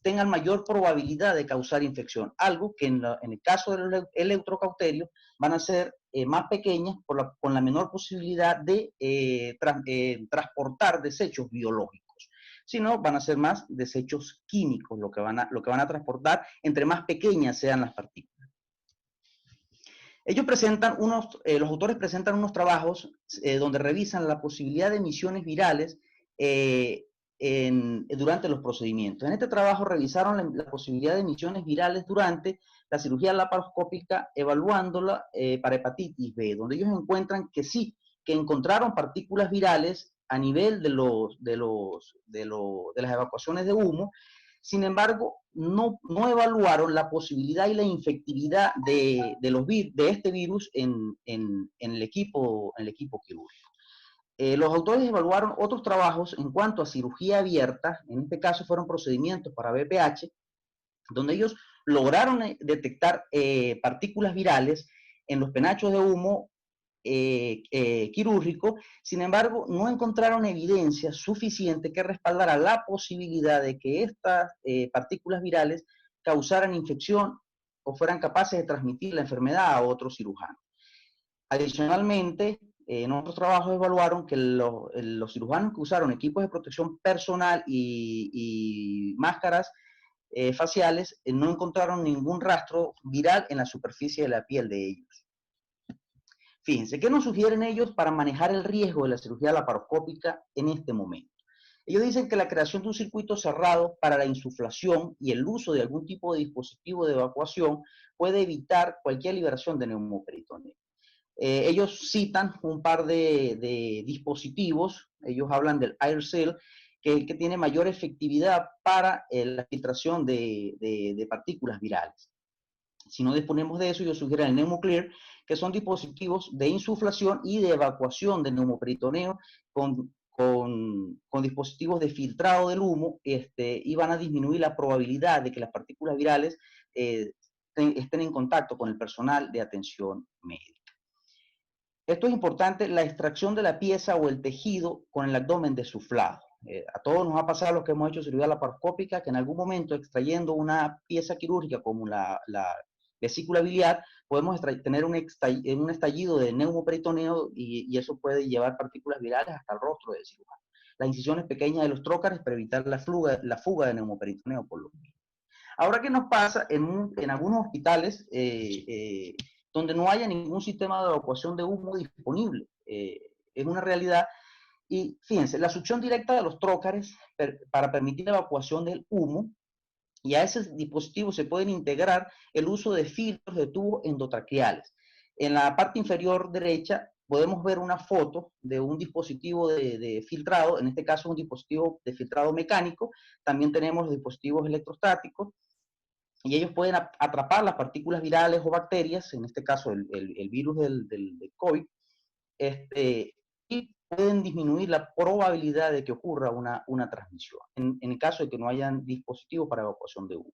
tengan mayor probabilidad de causar infección, algo que en el caso del electrocauterio van a ser más pequeñas con la menor posibilidad de transportar desechos biológicos, sino van a ser más desechos químicos lo que van a transportar entre más pequeñas sean las partículas. Ellos presentan los autores presentan unos trabajos donde revisan la posibilidad de emisiones virales durante los procedimientos. En este trabajo revisaron la posibilidad de emisiones virales durante la cirugía laparoscópica, evaluándola para hepatitis B, donde ellos encuentran que sí, que encontraron partículas virales a nivel de las evacuaciones de humo. Sin embargo, no evaluaron la posibilidad y la infectividad de este virus en el equipo quirúrgico. Los autores evaluaron otros trabajos en cuanto a cirugía abierta, en este caso fueron procedimientos para BPH, donde ellos lograron detectar partículas virales en los penachos de humo quirúrgico. Sin embargo, no encontraron evidencia suficiente que respaldara la posibilidad de que estas partículas virales causaran infección o fueran capaces de transmitir la enfermedad a otros cirujanos. Adicionalmente, en otros trabajos evaluaron que los cirujanos que usaron equipos de protección personal y máscaras faciales no encontraron ningún rastro viral en la superficie de la piel de ellos. Fíjense, ¿qué nos sugieren ellos para manejar el riesgo de la cirugía laparoscópica en este momento? Ellos dicen que la creación de un circuito cerrado para la insuflación y el uso de algún tipo de dispositivo de evacuación puede evitar cualquier liberación de neumoperitoneo. Ellos citan un par de dispositivos, ellos hablan del AirSeal, que tiene mayor efectividad para la filtración de partículas virales. Si no disponemos de eso, ellos sugieren el NeumoClear, que son dispositivos de insuflación y de evacuación del neumoperitoneo con dispositivos de filtrado del humo, y van a disminuir la probabilidad de que las partículas virales estén en contacto con el personal de atención médica. Esto es importante, la extracción de la pieza o el tejido con el abdomen desuflado. A todos nos ha pasado los que hemos hecho cirugía laparoscópica, que en algún momento extrayendo una pieza quirúrgica como la vesícula biliar, podemos tener un estallido de neumoperitoneo y eso puede llevar partículas virales hasta el rostro del cirujano. Las incisiones pequeñas de los trócares para evitar la fuga de neumoperitoneo por los mismos. Ahora, ¿qué nos pasa en algunos hospitales donde no haya ningún sistema de evacuación de humo disponible? Es una realidad. Y fíjense, la succión directa de los trócares para permitir la evacuación del humo, y a ese dispositivo se pueden integrar el uso de filtros de tubos endotraqueales. En la parte inferior derecha podemos ver una foto de un dispositivo de filtrado, en este caso un dispositivo de filtrado mecánico. También tenemos los dispositivos electrostáticos, y ellos pueden atrapar las partículas virales o bacterias, en este caso el virus del COVID, y pueden disminuir la probabilidad de que ocurra una transmisión, en el caso de que no hayan dispositivos para evacuación de humo.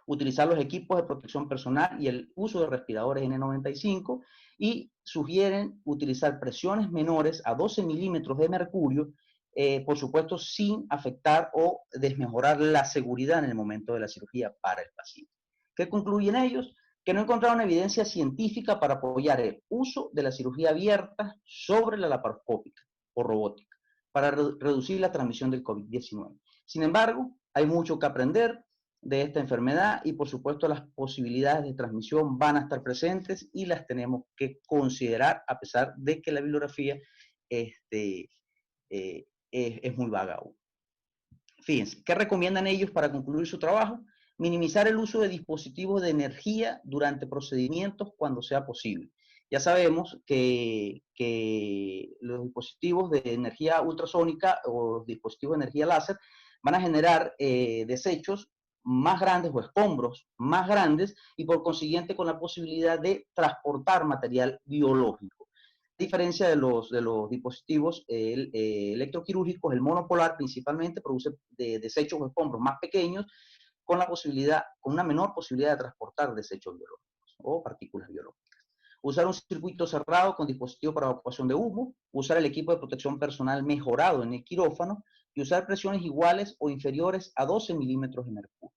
Utilizar los equipos de protección personal y el uso de respiradores N95, y sugieren utilizar presiones menores a 12 milímetros de mercurio, por supuesto sin afectar o desmejorar la seguridad en el momento de la cirugía para el paciente. ¿Qué concluyen ellos? Que no encontraron evidencia científica para apoyar el uso de la cirugía abierta sobre la laparoscópica o robótica para reducir la transmisión del COVID-19. Sin embargo, hay mucho que aprender de esta enfermedad y por supuesto las posibilidades de transmisión van a estar presentes y las tenemos que considerar a pesar de que la bibliografía es muy vaga aún. Fíjense, ¿qué recomiendan ellos para concluir su trabajo? Minimizar el uso de dispositivos de energía durante procedimientos cuando sea posible. Ya sabemos que los dispositivos de energía ultrasónica o los dispositivos de energía láser van a generar desechos más grandes o escombros más grandes y por consiguiente con la posibilidad de transportar material biológico. A diferencia de los dispositivos electroquirúrgicos, el monopolar principalmente produce desechos o escombros más pequeños con una menor posibilidad de transportar desechos biológicos o partículas biológicas. Usar un circuito cerrado con dispositivo para evacuación de humo, usar el equipo de protección personal mejorado en el quirófano y usar presiones iguales o inferiores a 12 milímetros de mercurio.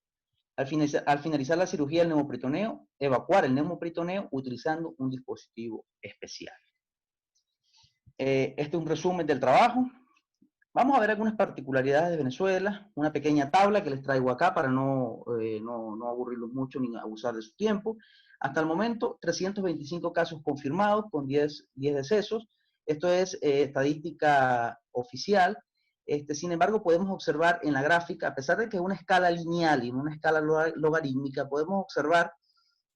Al finalizar la cirugía del neumoperitoneo, evacuar el neumoperitoneo utilizando un dispositivo especial. Este es un resumen del trabajo. Vamos a ver algunas particularidades de Venezuela, una pequeña tabla que les traigo acá para no aburrirlos mucho ni abusar de su tiempo. Hasta el momento, 325 casos confirmados con 10 decesos. Esto es estadística oficial. Sin embargo, podemos observar en la gráfica, a pesar de que es una escala lineal y no una escala logarítmica, podemos observar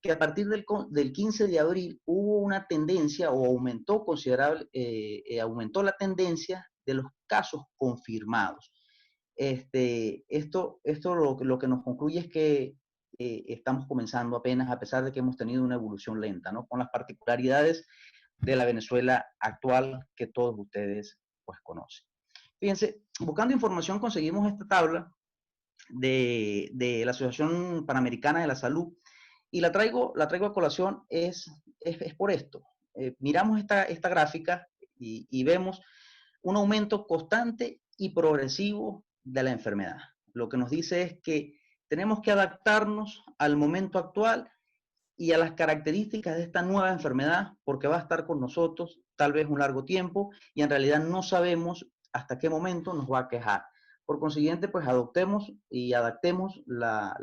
que a partir del 15 de abril hubo una tendencia o aumentó aumentó la tendencia de los casos confirmados. Esto lo que nos concluye es que estamos comenzando apenas, a pesar de que hemos tenido una evolución lenta, ¿no? Con las particularidades de la Venezuela actual que todos ustedes pues conocen. Fíjense, buscando información conseguimos esta tabla de la Asociación Panamericana de la Salud y la traigo a colación es por esto. Miramos esta gráfica y vemos un aumento constante y progresivo de la enfermedad. Lo que nos dice es que tenemos que adaptarnos al momento actual y a las características de esta nueva enfermedad, porque va a estar con nosotros tal vez un largo tiempo y en realidad no sabemos hasta qué momento nos va a quejar. Por consiguiente, pues adoptemos y adaptemos la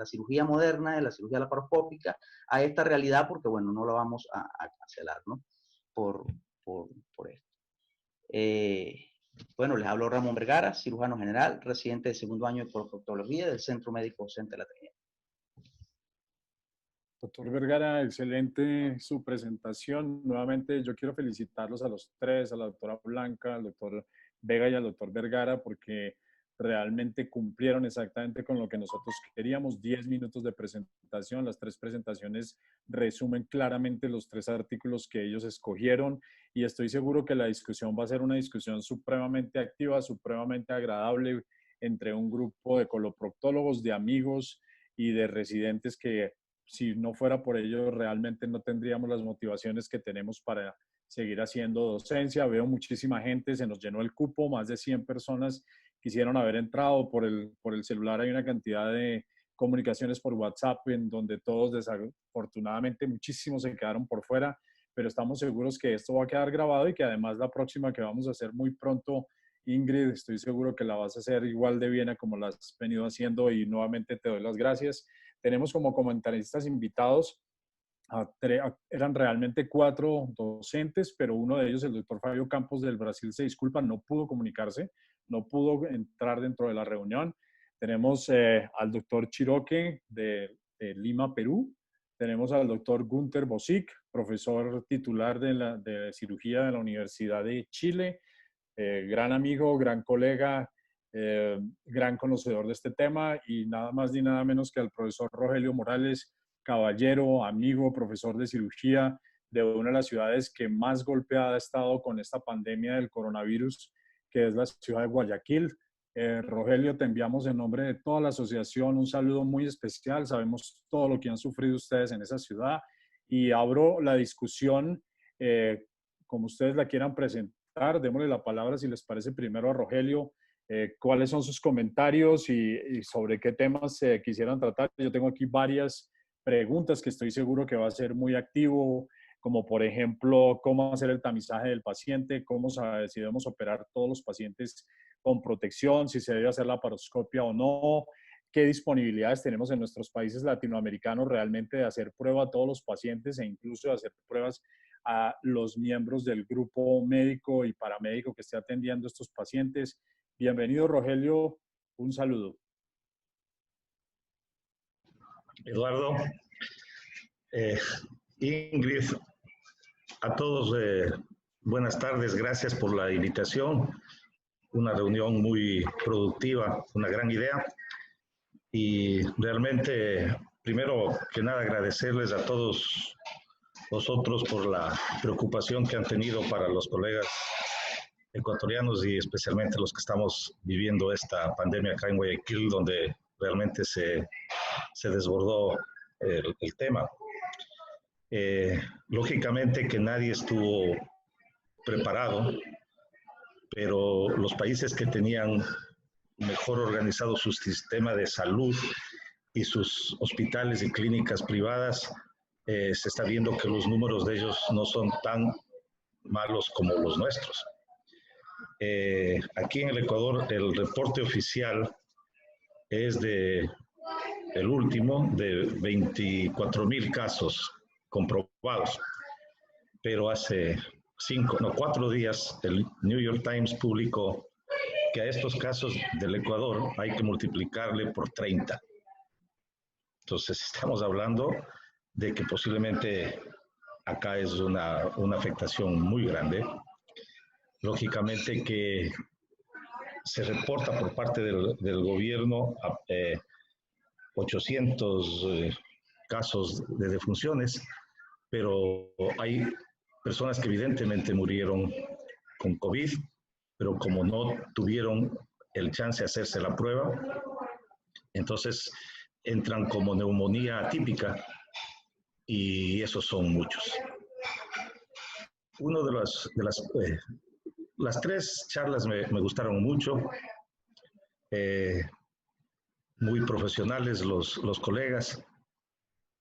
cirugía moderna, la cirugía laparoscópica a esta realidad, porque bueno, no la vamos a cancelar, ¿no? Por esto. Bueno, les hablo Ramón Vergara, cirujano general, residente de segundo año de proctología del Centro Médico Docente de la Trinidad. Doctor Vergara, excelente su presentación. Nuevamente yo quiero felicitarlos a los tres, a la doctora Blanca, al doctor Vega y al doctor Vergara, porque realmente cumplieron exactamente con lo que nosotros queríamos. 10 minutos de presentación, las tres presentaciones resumen claramente los tres artículos que ellos escogieron y estoy seguro que la discusión va a ser una discusión supremamente activa, supremamente agradable entre un grupo de coloproctólogos, de amigos y de residentes que si no fuera por ello, realmente no tendríamos las motivaciones que tenemos para seguir haciendo docencia. Veo muchísima gente, se nos llenó el cupo, más de 100 personas quisieron haber entrado por el celular. Hay una cantidad de comunicaciones por WhatsApp en donde todos, desafortunadamente, muchísimos se quedaron por fuera, pero estamos seguros que esto va a quedar grabado y que además la próxima que vamos a hacer muy pronto, Ingrid, estoy seguro que la vas a hacer igual de bien como la has venido haciendo y nuevamente te doy las gracias. Tenemos como comentaristas invitados, eran realmente 4 docentes, pero uno de ellos, el doctor Fabio Campos del Brasil, se disculpa, no pudo comunicarse, no pudo entrar dentro de la reunión. Tenemos al doctor Chiroque de Lima, Perú. Tenemos al doctor Gunther Bosic, profesor titular de cirugía de la Universidad de Chile, gran amigo, gran colega, gran conocedor de este tema, y nada más ni nada menos que al profesor Rogelio Morales, caballero, amigo, profesor de cirugía de una de las ciudades que más golpeada ha estado con esta pandemia del coronavirus, que es la ciudad de Guayaquil. Rogelio, te enviamos en nombre de toda la asociación un saludo muy especial. Sabemos todo lo que han sufrido ustedes en esa ciudad y abro la discusión como ustedes la quieran presentar. Démosle la palabra, si les parece, primero a Rogelio. ¿Cuáles son sus comentarios y sobre qué temas quisieran tratar? Yo tengo aquí varias preguntas que estoy seguro que va a ser muy activo, como por ejemplo, cómo hacer el tamizaje del paciente, cómo si debemos operar todos los pacientes con protección, si se debe hacer la laparoscopia o no, qué disponibilidades tenemos en nuestros países latinoamericanos realmente de hacer prueba a todos los pacientes e incluso de hacer pruebas a los miembros del grupo médico y paramédico que esté atendiendo a estos pacientes. Bienvenido, Rogelio. Un saludo. Eduardo, Ingrid, a todos buenas tardes, gracias por la invitación, una reunión muy productiva, una gran idea. Y realmente, primero que nada, agradecerles a todos vosotros por la preocupación que han tenido para los colegas ecuatorianos y especialmente los que estamos viviendo esta pandemia acá en Guayaquil, donde realmente se desbordó el tema. Lógicamente que nadie estuvo preparado, pero los países que tenían mejor organizado su sistema de salud y sus hospitales y clínicas privadas, se está viendo que los números de ellos no son tan malos como los nuestros. Aquí en el Ecuador el reporte oficial es el último de 24,000 casos comprobados, pero hace 4 días el New York Times publicó que a estos casos del Ecuador hay que multiplicarle por 30. Entonces estamos hablando de que posiblemente acá es una afectación muy grande. Lógicamente que se reporta por parte del gobierno 800 casos de defunciones, pero hay personas que evidentemente murieron con COVID, pero como no tuvieron el chance de hacerse la prueba, entonces entran como neumonía atípica y esos son muchos. Uno de las 3 charlas me gustaron mucho, muy profesionales los colegas,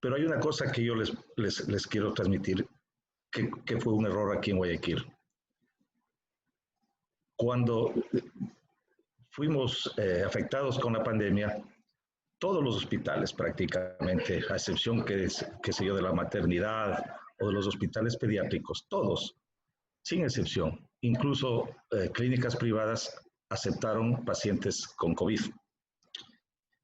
pero hay una cosa que yo les quiero transmitir, que fue un error aquí en Guayaquil. Cuando fuimos afectados con la pandemia, todos los hospitales prácticamente, a excepción qué sé yo, de la maternidad o de los hospitales pediátricos, todos, sin excepción, incluso clínicas privadas aceptaron pacientes con COVID.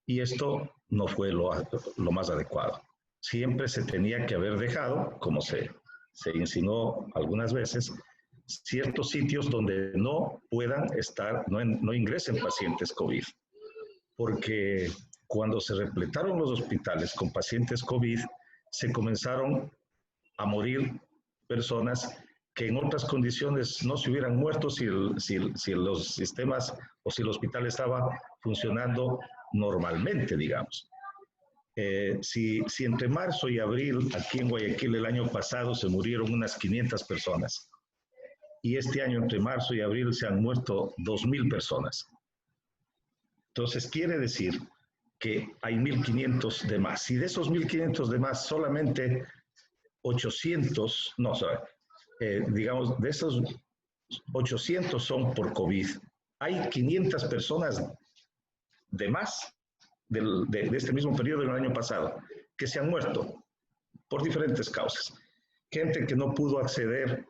Y esto no fue lo más adecuado. Siempre se tenía que haber dejado, como se insinuó algunas veces, ciertos sitios donde no puedan estar, no ingresen pacientes COVID. Porque cuando se repletaron los hospitales con pacientes COVID, se comenzaron a morir personas que en otras condiciones no se hubieran muerto si los sistemas o si el hospital estaba funcionando normalmente, digamos. Si entre marzo y abril aquí en Guayaquil el año pasado se murieron unas 500 personas y este año entre marzo y abril se han muerto 2,000 personas. Entonces quiere decir que hay 1,500 de más. Y de esos 1,500 de más, solamente 800, digamos, de esos 800 son por COVID. Hay 500 personas de más de este mismo periodo del año pasado que se han muerto por diferentes causas. Gente que no pudo acceder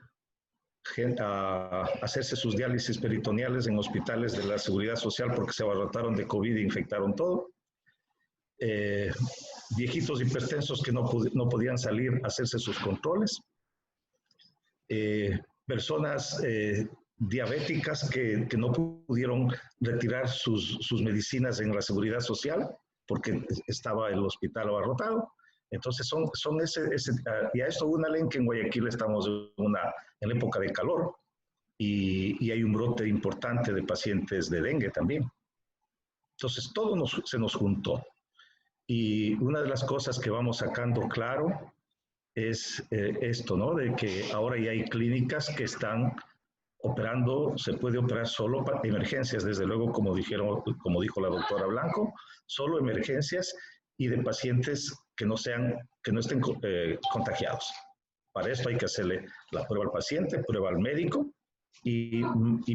a hacerse sus diálisis peritoneales en hospitales de la Seguridad Social porque se abarrotaron de COVID e infectaron todo. Viejitos hipertensos que no podían salir a hacerse sus controles. Personas diabéticas que no pudieron retirar sus medicinas en la Seguridad Social porque estaba el hospital abarrotado. Entonces y a esto una que en Guayaquil estamos en época de calor y hay un brote importante de pacientes de dengue también. Entonces todo se nos juntó. Y una de las cosas que vamos sacando claro es esto, ¿no? De que ahora ya hay clínicas que están operando, se puede operar solo para emergencias, desde luego, como dijo la doctora Blanco, solo emergencias y de pacientes que no estén contagiados. Para esto hay que hacerle la prueba al paciente, prueba al médico y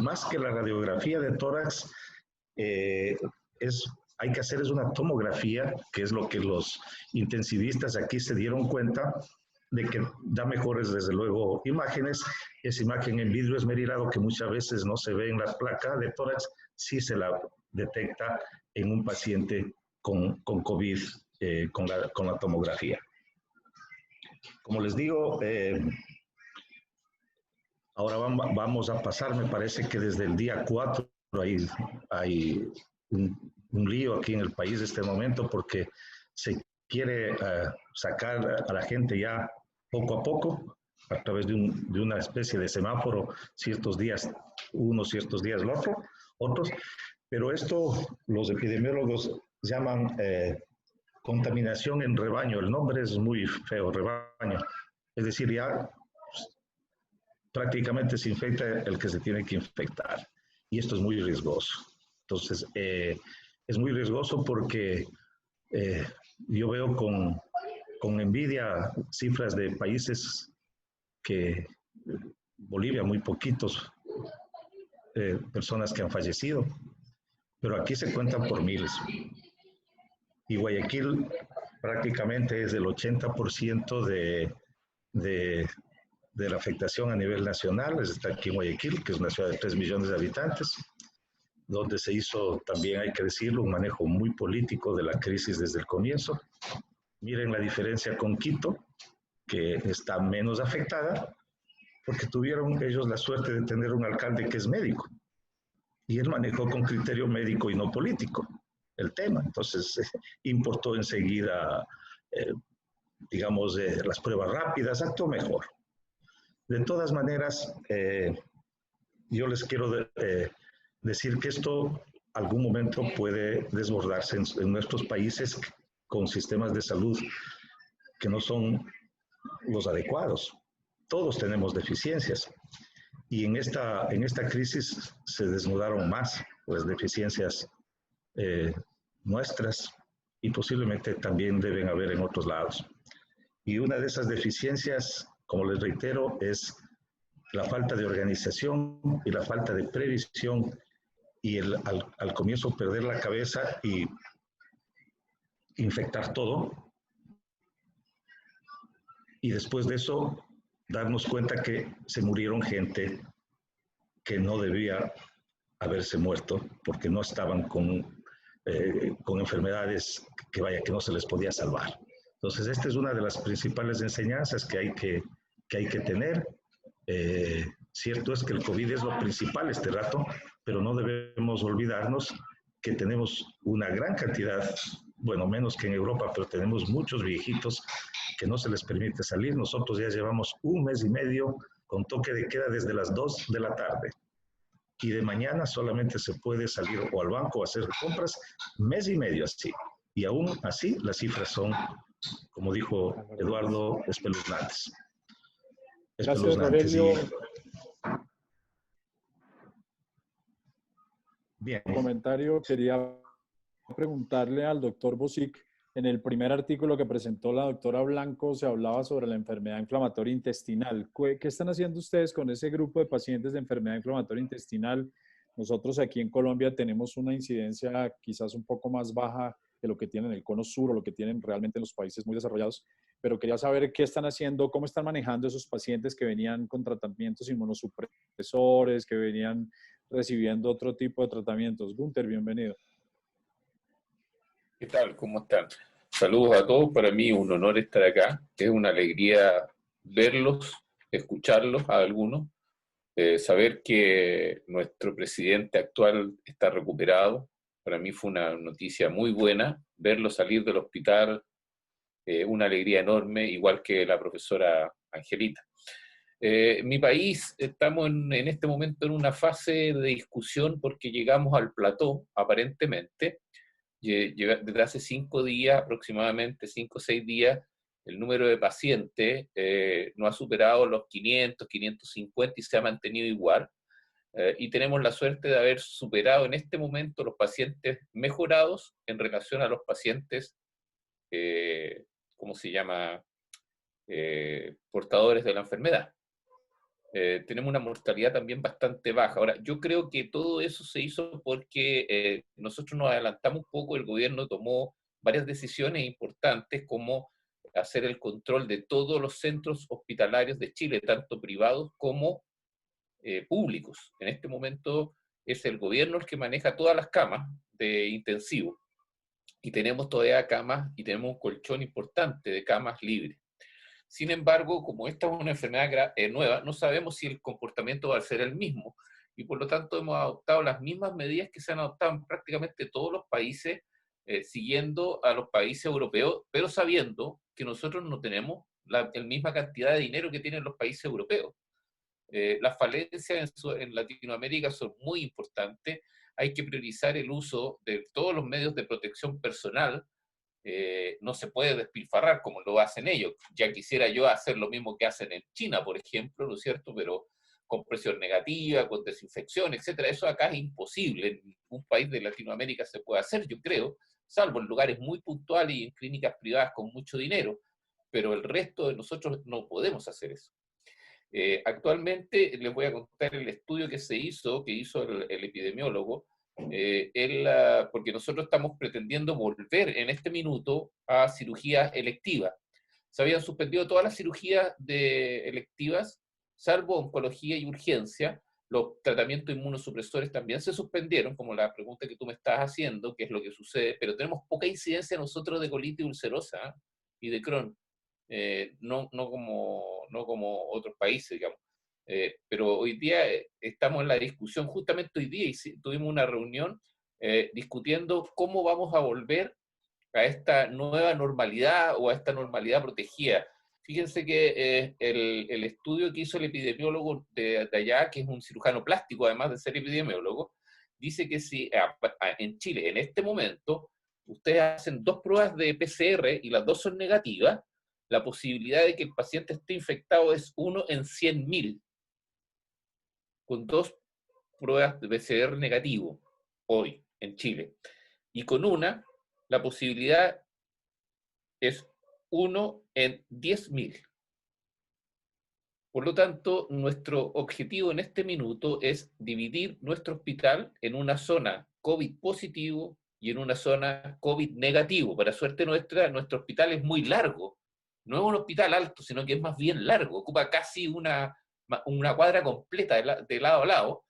más que la radiografía de tórax, hay que hacer una tomografía, que es lo que los intensivistas aquí se dieron cuenta de que da mejores, desde luego, imágenes. Esa imagen en vidrio esmerilado que muchas veces no se ve en la placa de tórax, sí se la detecta en un paciente con COVID, con la tomografía. Como les digo, ahora vamos a pasar, me parece que desde el día 4 hay un lío aquí en el país en este momento porque se quiere sacar a la gente ya poco a poco a través de una especie de semáforo, ciertos días uno, ciertos días el otro, otros, pero esto los epidemiólogos llaman contaminación en rebaño. El nombre es muy feo, rebaño. Es decir, ya prácticamente se infecta el que se tiene que infectar. Y esto es muy riesgoso. Entonces, es muy riesgoso porque yo veo con envidia cifras de países que Bolivia, muy poquitos personas que han fallecido, pero aquí se cuentan por miles. Y Guayaquil prácticamente es del 80% de la afectación a nivel nacional. Está aquí en Guayaquil, que es una ciudad de 3 millones de habitantes, donde se hizo, también hay que decirlo, un manejo muy político de la crisis desde el comienzo. Miren la diferencia con Quito, que está menos afectada, porque tuvieron ellos la suerte de tener un alcalde que es médico, y él manejó con criterio médico y no político el tema. Entonces, importó enseguida, digamos, las pruebas rápidas, actuó mejor. De todas maneras, yo les quiero decir que esto algún momento puede desbordarse en nuestros países con sistemas de salud que no son los adecuados. Todos tenemos deficiencias y en esta crisis se desnudaron más las deficiencias nuestras y posiblemente también deben haber en otros lados. Y una de esas deficiencias, como les reitero, es la falta de organización y la falta de previsión y al comienzo perder la cabeza y infectar todo. Y después de eso, darnos cuenta que se murieron gente que no debía haberse muerto porque no estaban con enfermedades que no se les podía salvar. Entonces, esta es una de las principales enseñanzas que hay que tener. Cierto es que el COVID es lo principal este rato, pero no debemos olvidarnos que tenemos una gran cantidad, bueno, menos que en Europa, pero tenemos muchos viejitos que no se les permite salir. Nosotros ya llevamos 1 mes y medio con toque de queda desde las 2 de la tarde. Y de mañana solamente se puede salir o al banco a hacer compras, mes y medio así. Y aún así las cifras son, como dijo Eduardo, espeluznantes. Gracias, Rogelio. Bien. Comentario, quería preguntarle al doctor Bosic. En el primer artículo que presentó la doctora Blanco se hablaba sobre la enfermedad inflamatoria intestinal. ¿Qué están haciendo ustedes con ese grupo de pacientes de enfermedad inflamatoria intestinal? Nosotros aquí en Colombia tenemos una incidencia quizás un poco más baja de lo que tienen en el cono sur o lo que tienen realmente en los países muy desarrollados, pero quería saber qué están haciendo, cómo están manejando esos pacientes que venían con tratamientos inmunosupresores, que venían recibiendo otro tipo de tratamientos. Gunther, bienvenido. ¿Qué tal? ¿Cómo están? Saludos a todos. Para mí es un honor estar acá. Es una alegría verlos, escucharlos a algunos, saber que nuestro presidente actual está recuperado. Para mí fue una noticia muy buena verlo salir del hospital, una alegría enorme, igual que la profesora Angelita. En mi país estamos en este momento en una fase de discusión porque llegamos al plató, aparentemente. Desde hace 5 días, aproximadamente 5 o 6 días, el número de pacientes no ha superado los 500, 550 y se ha mantenido igual. Y tenemos la suerte de haber superado en este momento los pacientes mejorados en relación a los pacientes, ¿cómo se llama?, portadores de la enfermedad. Tenemos una mortalidad también bastante baja. Ahora, yo creo que todo eso se hizo porque nosotros nos adelantamos un poco, el gobierno tomó varias decisiones importantes como hacer el control de todos los centros hospitalarios de Chile, tanto privados como públicos. En este momento es el gobierno el que maneja todas las camas de intensivo y tenemos todavía camas y tenemos un colchón importante de camas libres. Sin embargo, como esta es una enfermedad nueva, no sabemos si el comportamiento va a ser el mismo. y por lo tanto hemos adoptado las mismas medidas que se han adoptado en prácticamente todos los países, siguiendo a los países europeos, pero sabiendo que nosotros no tenemos la misma cantidad de dinero que tienen los países europeos. Las falencias en Latinoamérica son muy importantes. Hay que priorizar el uso de todos los medios de protección personal. No se puede despilfarrar como lo hacen ellos. Ya quisiera yo hacer lo mismo que hacen en China, por ejemplo, ¿no es cierto? Pero con presión negativa, con desinfección, etcétera. Eso acá es imposible. En ningún país de Latinoamérica se puede hacer, yo creo, salvo en lugares muy puntuales y en clínicas privadas con mucho dinero. Pero el resto de nosotros no podemos hacer eso. Actualmente les voy a contar el estudio que hizo el epidemiólogo, porque nosotros estamos pretendiendo volver en este minuto a cirugías electivas. Se habían suspendido todas las cirugías electivas, salvo oncología y urgencia. Los tratamientos inmunosupresores también se suspendieron, como la pregunta que tú me estás haciendo, qué es lo que sucede, pero tenemos poca incidencia nosotros de colitis ulcerosa y de Crohn. No como otros países, digamos. Pero hoy día estamos en la discusión, justamente hoy día tuvimos una reunión discutiendo cómo vamos a volver a esta nueva normalidad o a esta normalidad protegida. Fíjense que el estudio que hizo el epidemiólogo de allá, que es un cirujano plástico además de ser epidemiólogo, dice que si en Chile en este momento ustedes hacen 2 pruebas de PCR y las 2 son negativas, la posibilidad de que el paciente esté infectado es 1 en 100.000, con 2 pruebas de PCR negativo, hoy, en Chile. Y con una, la posibilidad es 1 en 10.000. Por lo tanto, nuestro objetivo en este minuto es dividir nuestro hospital en una zona COVID positivo y en una zona COVID negativo. Para suerte nuestra, nuestro hospital es muy largo. No es un hospital alto, sino que es más bien largo. Ocupa casi una cuadra completa de lado a lado,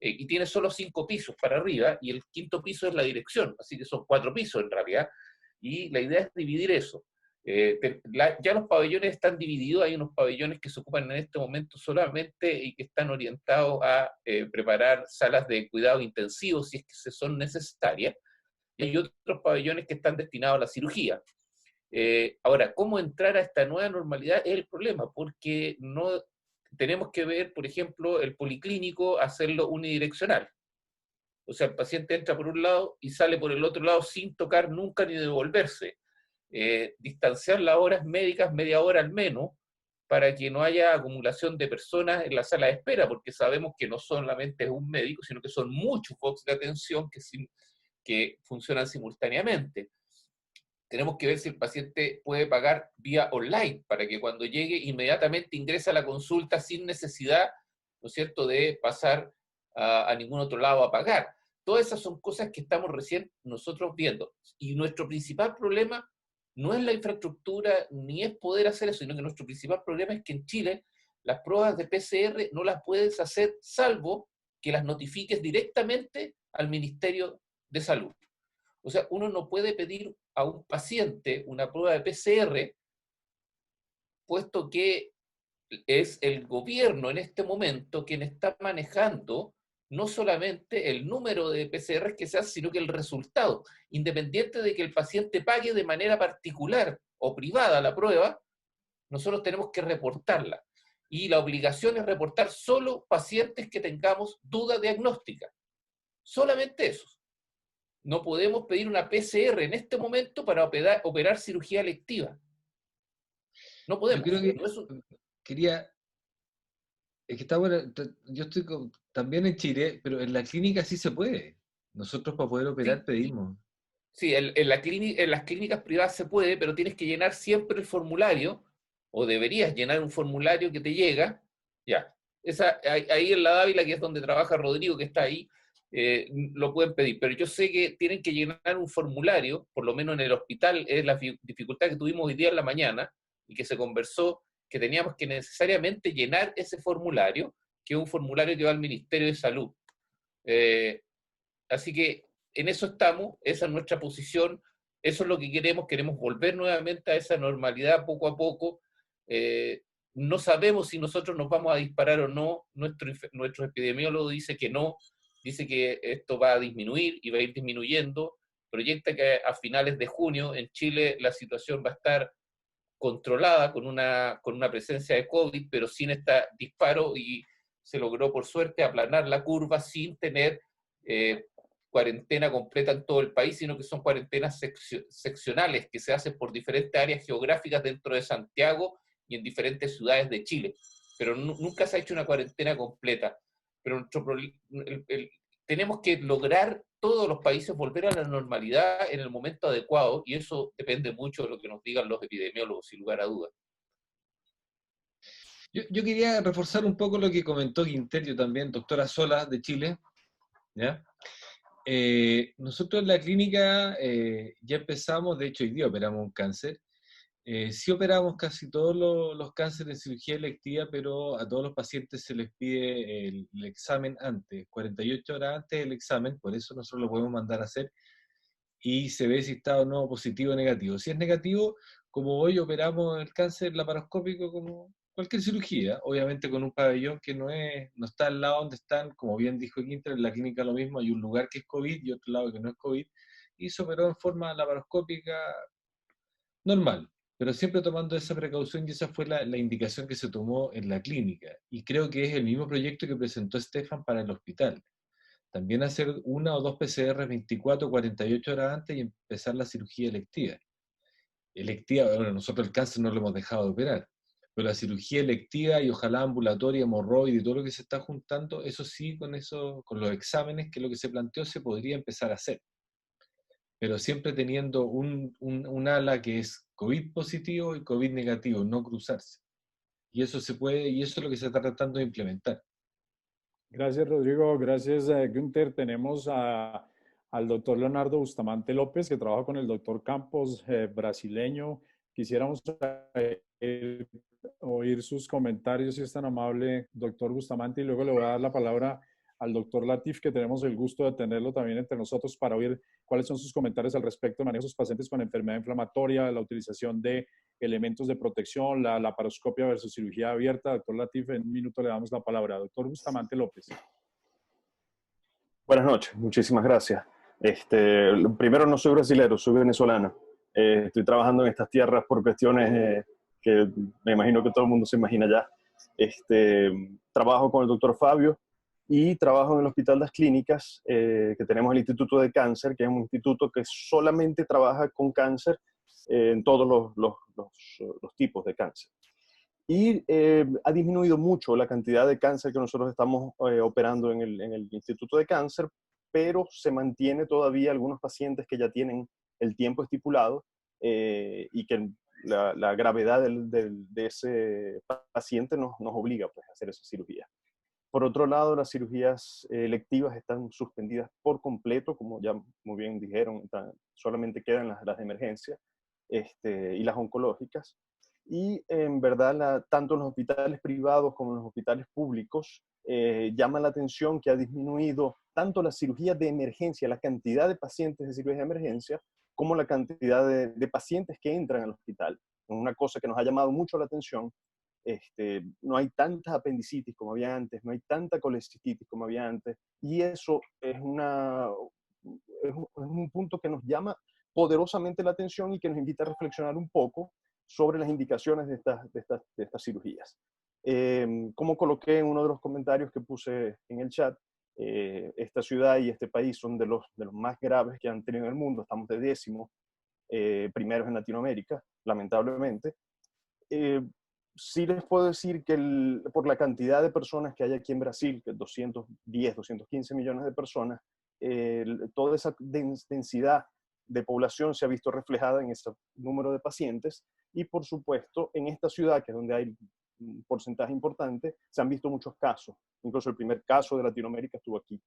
y tiene solo 5 pisos para arriba, y el 5.º piso es la dirección, así que son 4 pisos en realidad, y la idea es dividir eso. Ya los pabellones están divididos, hay unos pabellones que se ocupan en este momento solamente y que están orientados a preparar salas de cuidado intensivo si es que son necesarias, y hay otros pabellones que están destinados a la cirugía. Ahora, ¿cómo entrar a esta nueva normalidad? Es el problema, porque no tenemos que ver, por ejemplo, el policlínico, hacerlo unidireccional. O sea, el paciente entra por un lado y sale por el otro lado sin tocar nunca ni devolverse. Distanciar las horas médicas, media hora al menos, para que no haya acumulación de personas en la sala de espera, porque sabemos que no solamente es un médico, sino que son muchos box de atención que funcionan simultáneamente. Tenemos que ver si el paciente puede pagar vía online, para que cuando llegue inmediatamente ingrese a la consulta sin necesidad, ¿no es cierto?, de pasar a ningún otro lado a pagar. Todas esas son cosas que estamos recién nosotros viendo. Y nuestro principal problema no es la infraestructura, ni es poder hacer eso, sino que nuestro principal problema es que en Chile las pruebas de PCR no las puedes hacer salvo que las notifiques directamente al Ministerio de Salud. O sea, uno no puede pedir a un paciente una prueba de PCR, puesto que es el gobierno en este momento quien está manejando no solamente el número de PCR que se hace, sino que el resultado. Independiente de que el paciente pague de manera particular o privada la prueba, nosotros tenemos que reportarla. Y la obligación es reportar solo pacientes que tengamos duda diagnóstica. Solamente eso. No podemos pedir una PCR en este momento para operar cirugía electiva. No podemos. Yo creo que No es quería, es que está bueno, yo estoy también en Chile, pero en la clínica sí se puede. Nosotros para poder operar pedimos. Sí, en las clínicas privadas se puede, pero tienes que llenar siempre el formulario, o deberías llenar un formulario que te llega. Ya. Ahí en la Dávila, que es donde trabaja Rodrigo, que está ahí, lo pueden pedir. Pero yo sé que tienen que llenar un formulario, por lo menos en el hospital, es la dificultad que tuvimos hoy día en la mañana, y que se conversó, que teníamos que necesariamente llenar ese formulario, que es un formulario que va al Ministerio de Salud. Así que en eso estamos, esa es nuestra posición, eso es lo que queremos volver nuevamente a esa normalidad poco a poco. no sabemos si nosotros nos vamos a disparar o no. Nuestro epidemiólogo dice que no, dice que esto va a disminuir y va a ir disminuyendo. Proyecta que a finales de junio en Chile la situación va a estar controlada con una presencia de COVID, pero sin este disparo, y se logró por suerte aplanar la curva sin tener cuarentena completa en todo el país, sino que son cuarentenas seccionales que se hacen por diferentes áreas geográficas dentro de Santiago y en diferentes ciudades de Chile. Pero nunca se ha hecho una cuarentena completa. Pero tenemos que lograr todos los países volver a la normalidad en el momento adecuado, y eso depende mucho de lo que nos digan los epidemiólogos, sin lugar a dudas. Yo quería reforzar un poco lo que comentó Quinterio también, doctora Sola de Chile, ¿ya? Nosotros en la clínica ya empezamos, de hecho hoy día operamos un cáncer. Sí operamos casi todos los cánceres en cirugía electiva, pero a todos los pacientes se les pide el examen antes, 48 horas antes del examen, por eso nosotros lo podemos mandar a hacer y se ve si está o no positivo o negativo. Si es negativo, como hoy operamos el cáncer laparoscópico como cualquier cirugía, obviamente con un pabellón que no está al lado donde están, como bien dijo Quinter, en la clínica lo mismo, hay un lugar que es COVID y otro lado que no es COVID, y se operó en forma laparoscópica normal, pero siempre tomando esa precaución, y esa fue la indicación que se tomó en la clínica. Y creo que es el mismo proyecto que presentó Stefan para el hospital. También hacer 1 o 2 PCR 24 o 48 horas antes y empezar la cirugía electiva. Bueno, nosotros el cáncer no lo hemos dejado de operar, pero la cirugía electiva y ojalá ambulatoria, hemorroide y todo lo que se está juntando, eso sí, con los exámenes, que es lo que se planteó, se podría empezar a hacer. Pero siempre teniendo un ala que es COVID positivo y COVID negativo, no cruzarse. Y eso se puede, y eso es lo que se está tratando de implementar. Gracias, Rodrigo. Gracias, Günther. Tenemos al doctor Leonardo Bustamante López, que trabaja con el doctor Campos, brasileño. Quisiéramos oír sus comentarios, si es tan amable, doctor Bustamante, y luego le voy a dar la palabra al doctor Latif, que tenemos el gusto de tenerlo también entre nosotros para oír cuáles son sus comentarios al respecto de manejo de sus pacientes con enfermedad inflamatoria, la utilización de elementos de protección, la laparoscopia versus cirugía abierta. Doctor Latif, en un minuto le damos la palabra. Doctor Bustamante López. Buenas noches, muchísimas gracias. Primero, no soy brasilero, soy venezolano. Estoy trabajando en estas tierras por cuestiones que me imagino que todo el mundo se imagina ya. Trabajo con el doctor Fabio y trabajo en el Hospital Das Clínicas, que tenemos el Instituto de Cáncer, que es un instituto que solamente trabaja con cáncer en todos los tipos de cáncer. Y ha disminuido mucho la cantidad de cáncer que nosotros estamos operando en el Instituto de Cáncer, pero se mantiene todavía algunos pacientes que ya tienen el tiempo estipulado y que la gravedad de ese paciente nos obliga pues, a hacer esa cirugía. Por otro lado, las cirugías electivas están suspendidas por completo, como ya muy bien dijeron, solamente quedan las de emergencia y las oncológicas. Y en verdad, tanto en los hospitales privados como en los hospitales públicos, llama la atención que ha disminuido tanto la cirugía de emergencia, la cantidad de pacientes de cirugía de emergencia, como la cantidad de pacientes que entran al hospital. Una cosa que nos ha llamado mucho la atención. No hay tantas apendicitis como había antes, no hay tanta colecistitis como había antes, y eso es un punto que nos llama poderosamente la atención y que nos invita a reflexionar un poco sobre las indicaciones de estas cirugías. Como coloqué en uno de los comentarios que puse en el chat, esta ciudad y este país son de los más graves que han tenido en el mundo. Estamos de 10º, primeros en Latinoamérica, lamentablemente. Sí les puedo decir que por la cantidad de personas que hay aquí en Brasil, que 210, 215 millones de personas, toda esa densidad de población se ha visto reflejada en ese número de pacientes, y por supuesto en esta ciudad, que es donde hay un porcentaje importante, se han visto muchos casos. Incluso el primer caso de Latinoamérica estuvo aquí.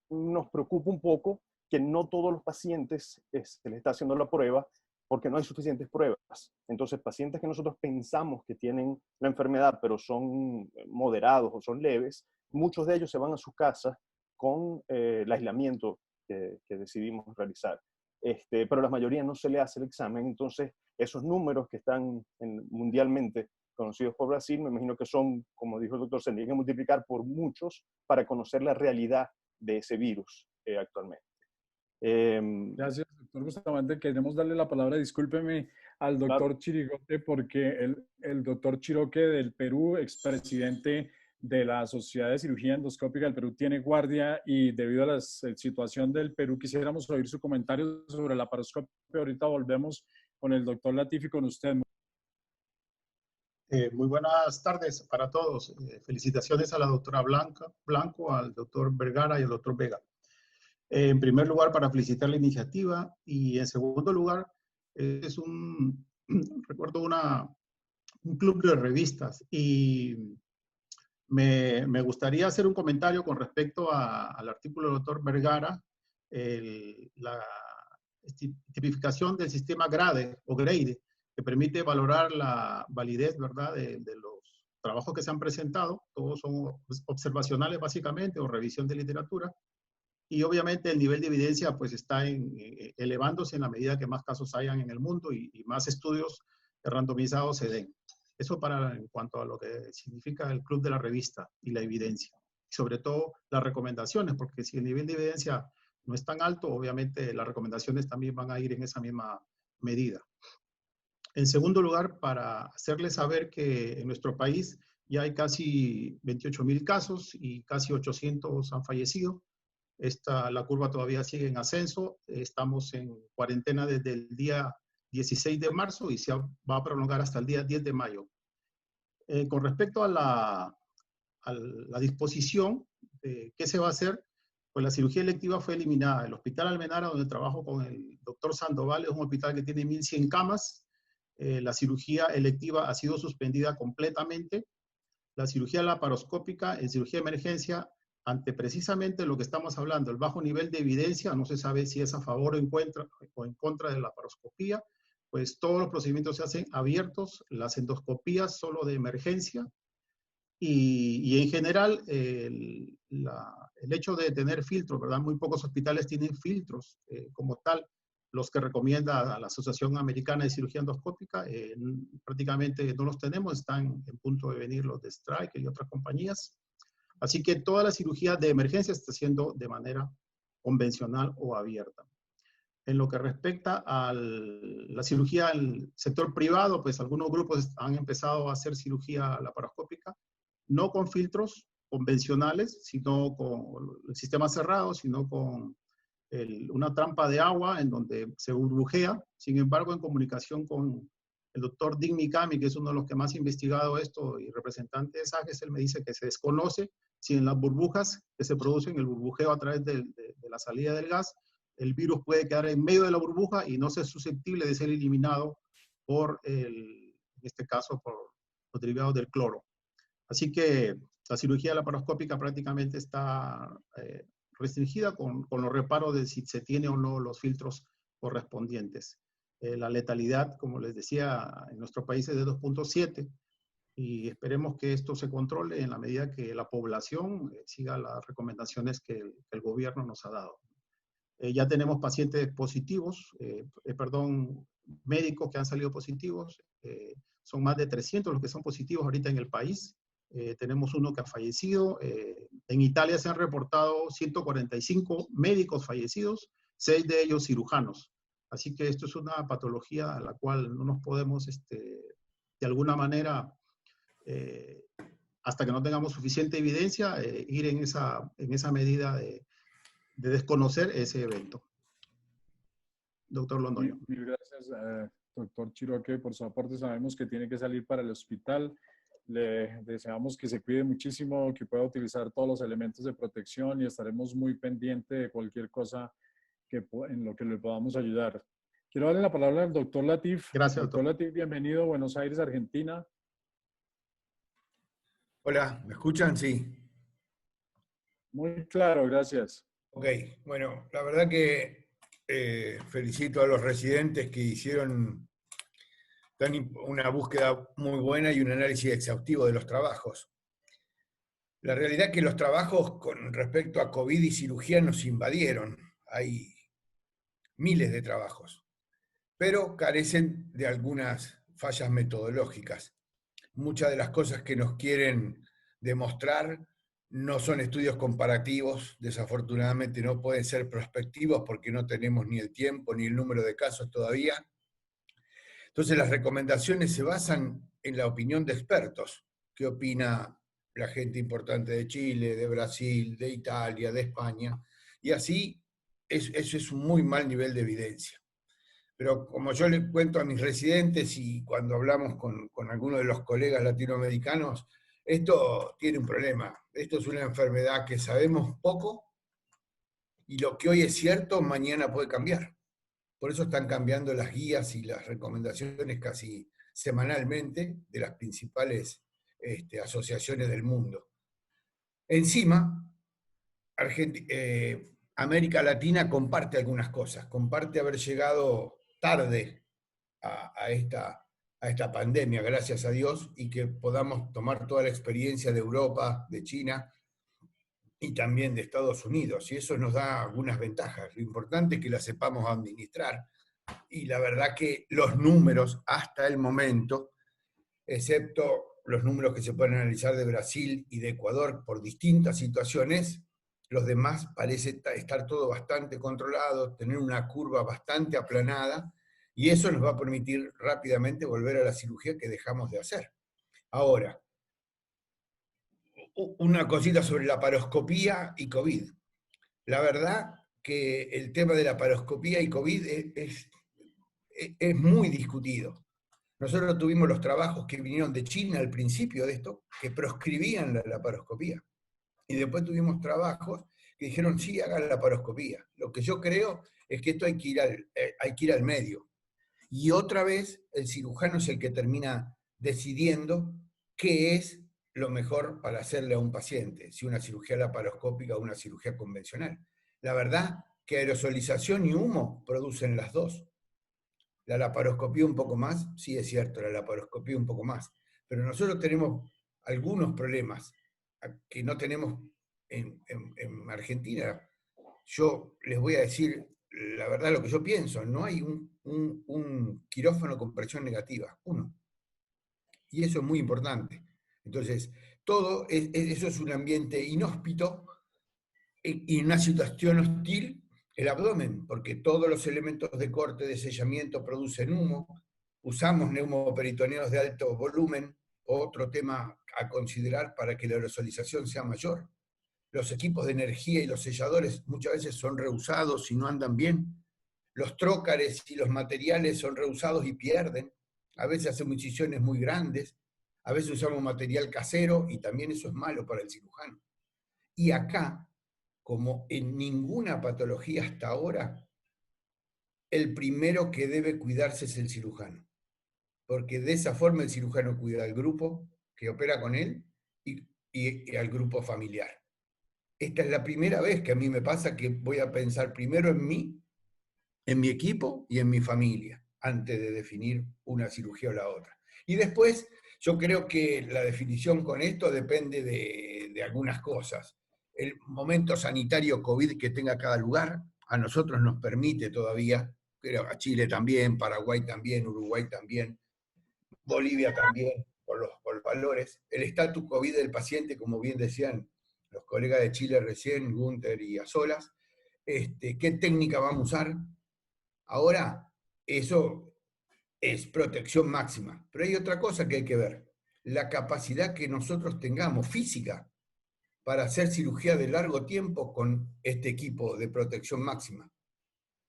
Nos preocupa un poco que no todos los pacientes se les está haciendo la prueba porque no hay suficientes pruebas. Entonces, pacientes que nosotros pensamos que tienen la enfermedad, pero son moderados o son leves, muchos de ellos se van a sus casas con el aislamiento que decidimos realizar. pero la mayoría no se le hace el examen. Entonces, esos números que están mundialmente conocidos por Brasil, me imagino que son, como dijo el doctor, se tienen que multiplicar por muchos para conocer la realidad de ese virus actualmente. Gracias, doctor. Justamente queremos darle la palabra, discúlpeme, al doctor Chirigote, porque el doctor Chiroque del Perú, expresidente de la Sociedad de Cirugía Endoscópica del Perú, tiene guardia, y debido a la situación del Perú quisiéramos oír su comentario sobre la laparoscopia. Ahorita volvemos con el doctor Latif y con usted. Muy buenas tardes para todos. Felicitaciones a la doctora Blanco, al doctor Vergara y al doctor Vega. En primer lugar, para felicitar la iniciativa, y en segundo lugar, recuerdo un club de revistas, y me gustaría hacer un comentario con respecto al artículo del doctor Vergara, la tipificación del sistema GRADE o GRADE, que permite valorar la validez, ¿verdad?, de los trabajos que se han presentado. Todos son observacionales básicamente, o revisión de literatura. Y obviamente el nivel de evidencia pues está elevándose en la medida que más casos hayan en el mundo y más estudios randomizados se den. Eso en cuanto a lo que significa el club de la revista y la evidencia. Y sobre todo las recomendaciones, porque si el nivel de evidencia no es tan alto, obviamente las recomendaciones también van a ir en esa misma medida. En segundo lugar, para hacerles saber que en nuestro país ya hay casi 28.000 casos y casi 800 han fallecido. La curva todavía sigue en ascenso. Estamos en cuarentena desde el día 16 de marzo y se va a prolongar hasta el día 10 de mayo. Con respecto a la disposición, ¿qué se va a hacer? Pues la cirugía electiva fue eliminada. El Hospital Almenara, donde trabajo con el doctor Sandoval, es un hospital que tiene 1.100 camas. La cirugía electiva ha sido suspendida completamente. La cirugía laparoscópica, en cirugía de emergencia, ante precisamente lo que estamos hablando, el bajo nivel de evidencia, no se sabe si es a favor o en contra de la laparoscopía, pues todos los procedimientos se hacen abiertos, las endoscopías solo de emergencia, y en general el hecho de tener filtros, ¿verdad? Muy pocos hospitales tienen filtros como tal, los que recomienda la Asociación Americana de Cirugía Endoscópica, prácticamente no los tenemos, están en punto de venir los de Stryker y otras compañías. Así que toda la cirugía de emergencia se está haciendo de manera convencional o abierta. En lo que respecta a la cirugía del sector privado, pues algunos grupos han empezado a hacer cirugía laparoscópica, no con filtros convencionales, sino con el sistema cerrado, sino con una trampa de agua en donde se burbujea. Sin embargo, en comunicación con el doctor Dick Mikami, que es uno de los que más ha investigado esto y representante de SAGES, él me dice que se desconoce si en las burbujas que se producen, el burbujeo a través de la salida del gas, el virus puede quedar en medio de la burbuja y no ser susceptible de ser eliminado por, en este caso, por los derivados del cloro. Así que la cirugía laparoscópica prácticamente está restringida con los reparos de si se tiene o no los filtros correspondientes. La letalidad, como les decía, en nuestro país es de 2.7, y esperemos que esto se controle en la medida que la población siga las recomendaciones que el gobierno nos ha dado. Ya tenemos pacientes positivos, médicos que han salido positivos, son más de 300 los que son positivos ahorita en el país. Tenemos uno que ha fallecido. En Italia se han reportado 145 médicos fallecidos, 6 de ellos cirujanos. Así que esto es una patología a la cual no nos podemos, de alguna manera, hasta que no tengamos suficiente evidencia, ir en esa medida de desconocer ese evento. Doctor Londoño. Mil gracias, doctor Chiroque, por su aporte. Sabemos que tiene que salir para el hospital. Le deseamos que se cuide muchísimo, que pueda utilizar todos los elementos de protección, y estaremos muy pendientes de cualquier cosa en lo que le podamos ayudar. Quiero darle la palabra al doctor Latif. Gracias, doctor Latif, bienvenido a Buenos Aires, Argentina. Hola, ¿me escuchan? Sí. Muy claro, gracias. Ok, bueno, la verdad que felicito a los residentes que hicieron una búsqueda muy buena y un análisis exhaustivo de los trabajos. La realidad es que los trabajos con respecto a COVID y cirugía nos invadieron. Hay miles de trabajos, pero carecen de algunas fallas metodológicas. Muchas de las cosas que nos quieren demostrar no son estudios comparativos, desafortunadamente no pueden ser prospectivos porque no tenemos ni el tiempo ni el número de casos todavía. Entonces las recomendaciones se basan en la opinión de expertos. ¿Qué opina la gente importante de Chile, de Brasil, de Italia, de España? Y así, eso es un muy mal nivel de evidencia. Pero como yo le cuento a mis residentes y cuando hablamos con algunos de los colegas latinoamericanos, esto tiene un problema. Esto es una enfermedad que sabemos poco y lo que hoy es cierto, mañana puede cambiar. Por eso están cambiando las guías y las recomendaciones casi semanalmente de las principales asociaciones del mundo. Encima, América Latina comparte algunas cosas, comparte haber llegado tarde a esta pandemia, gracias a Dios, y que podamos tomar toda la experiencia de Europa, de China y también de Estados Unidos, y eso nos da algunas ventajas. Lo importante es que las sepamos administrar, y la verdad que los números hasta el momento, excepto los números que se pueden analizar de Brasil y de Ecuador por distintas situaciones, los demás parece estar todo bastante controlado, tener una curva bastante aplanada, y eso nos va a permitir rápidamente volver a la cirugía que dejamos de hacer. Ahora, una cosita sobre la laparoscopía y COVID. La verdad que el tema de la laparoscopía y COVID es muy discutido. Nosotros tuvimos los trabajos que vinieron de China al principio de esto, que proscribían la laparoscopía. Y después tuvimos trabajos que dijeron, sí, hagan la laparoscopía. Lo que yo creo es que esto hay que ir al medio. Y otra vez, el cirujano es el que termina decidiendo qué es lo mejor para hacerle a un paciente, si una cirugía laparoscópica o una cirugía convencional. La verdad que aerosolización y humo producen las dos. La laparoscopía un poco más, sí es cierto, la laparoscopía un poco más, pero nosotros tenemos algunos problemas que no tenemos en Argentina. Yo les voy a decir la verdad lo que yo pienso, no hay un quirófano con presión negativa, uno. Y eso es muy importante. Entonces, eso es un ambiente inhóspito y una situación hostil, el abdomen, porque todos los elementos de corte, de sellamiento producen humo, usamos neumoperitoneos de alto volumen, otro tema a considerar para que la aerosolización sea mayor. Los equipos de energía y los selladores muchas veces son reusados y no andan bien. Los trócares y los materiales son reusados y pierden. A veces hacemos incisiones muy grandes, a veces usamos material casero y también eso es malo para el cirujano. Y acá, como en ninguna patología hasta ahora, el primero que debe cuidarse es el cirujano. Porque de esa forma el cirujano cuida al grupo que opera con él y al grupo familiar. Esta es la primera vez que a mí me pasa que voy a pensar primero en mí, en mi equipo y en mi familia, antes de definir una cirugía o la otra. Y después, yo creo que la definición con esto depende de algunas cosas. El momento sanitario COVID que tenga cada lugar, a nosotros nos permite todavía, creo a Chile también, Paraguay también, Uruguay también, Bolivia también, por los valores. El estatus COVID del paciente, como bien decían los colegas de Chile recién, Gunther y Azolas, ¿qué técnica vamos a usar? Ahora, eso es protección máxima. Pero hay otra cosa que hay que ver, la capacidad que nosotros tengamos física para hacer cirugía de largo tiempo con este equipo de protección máxima.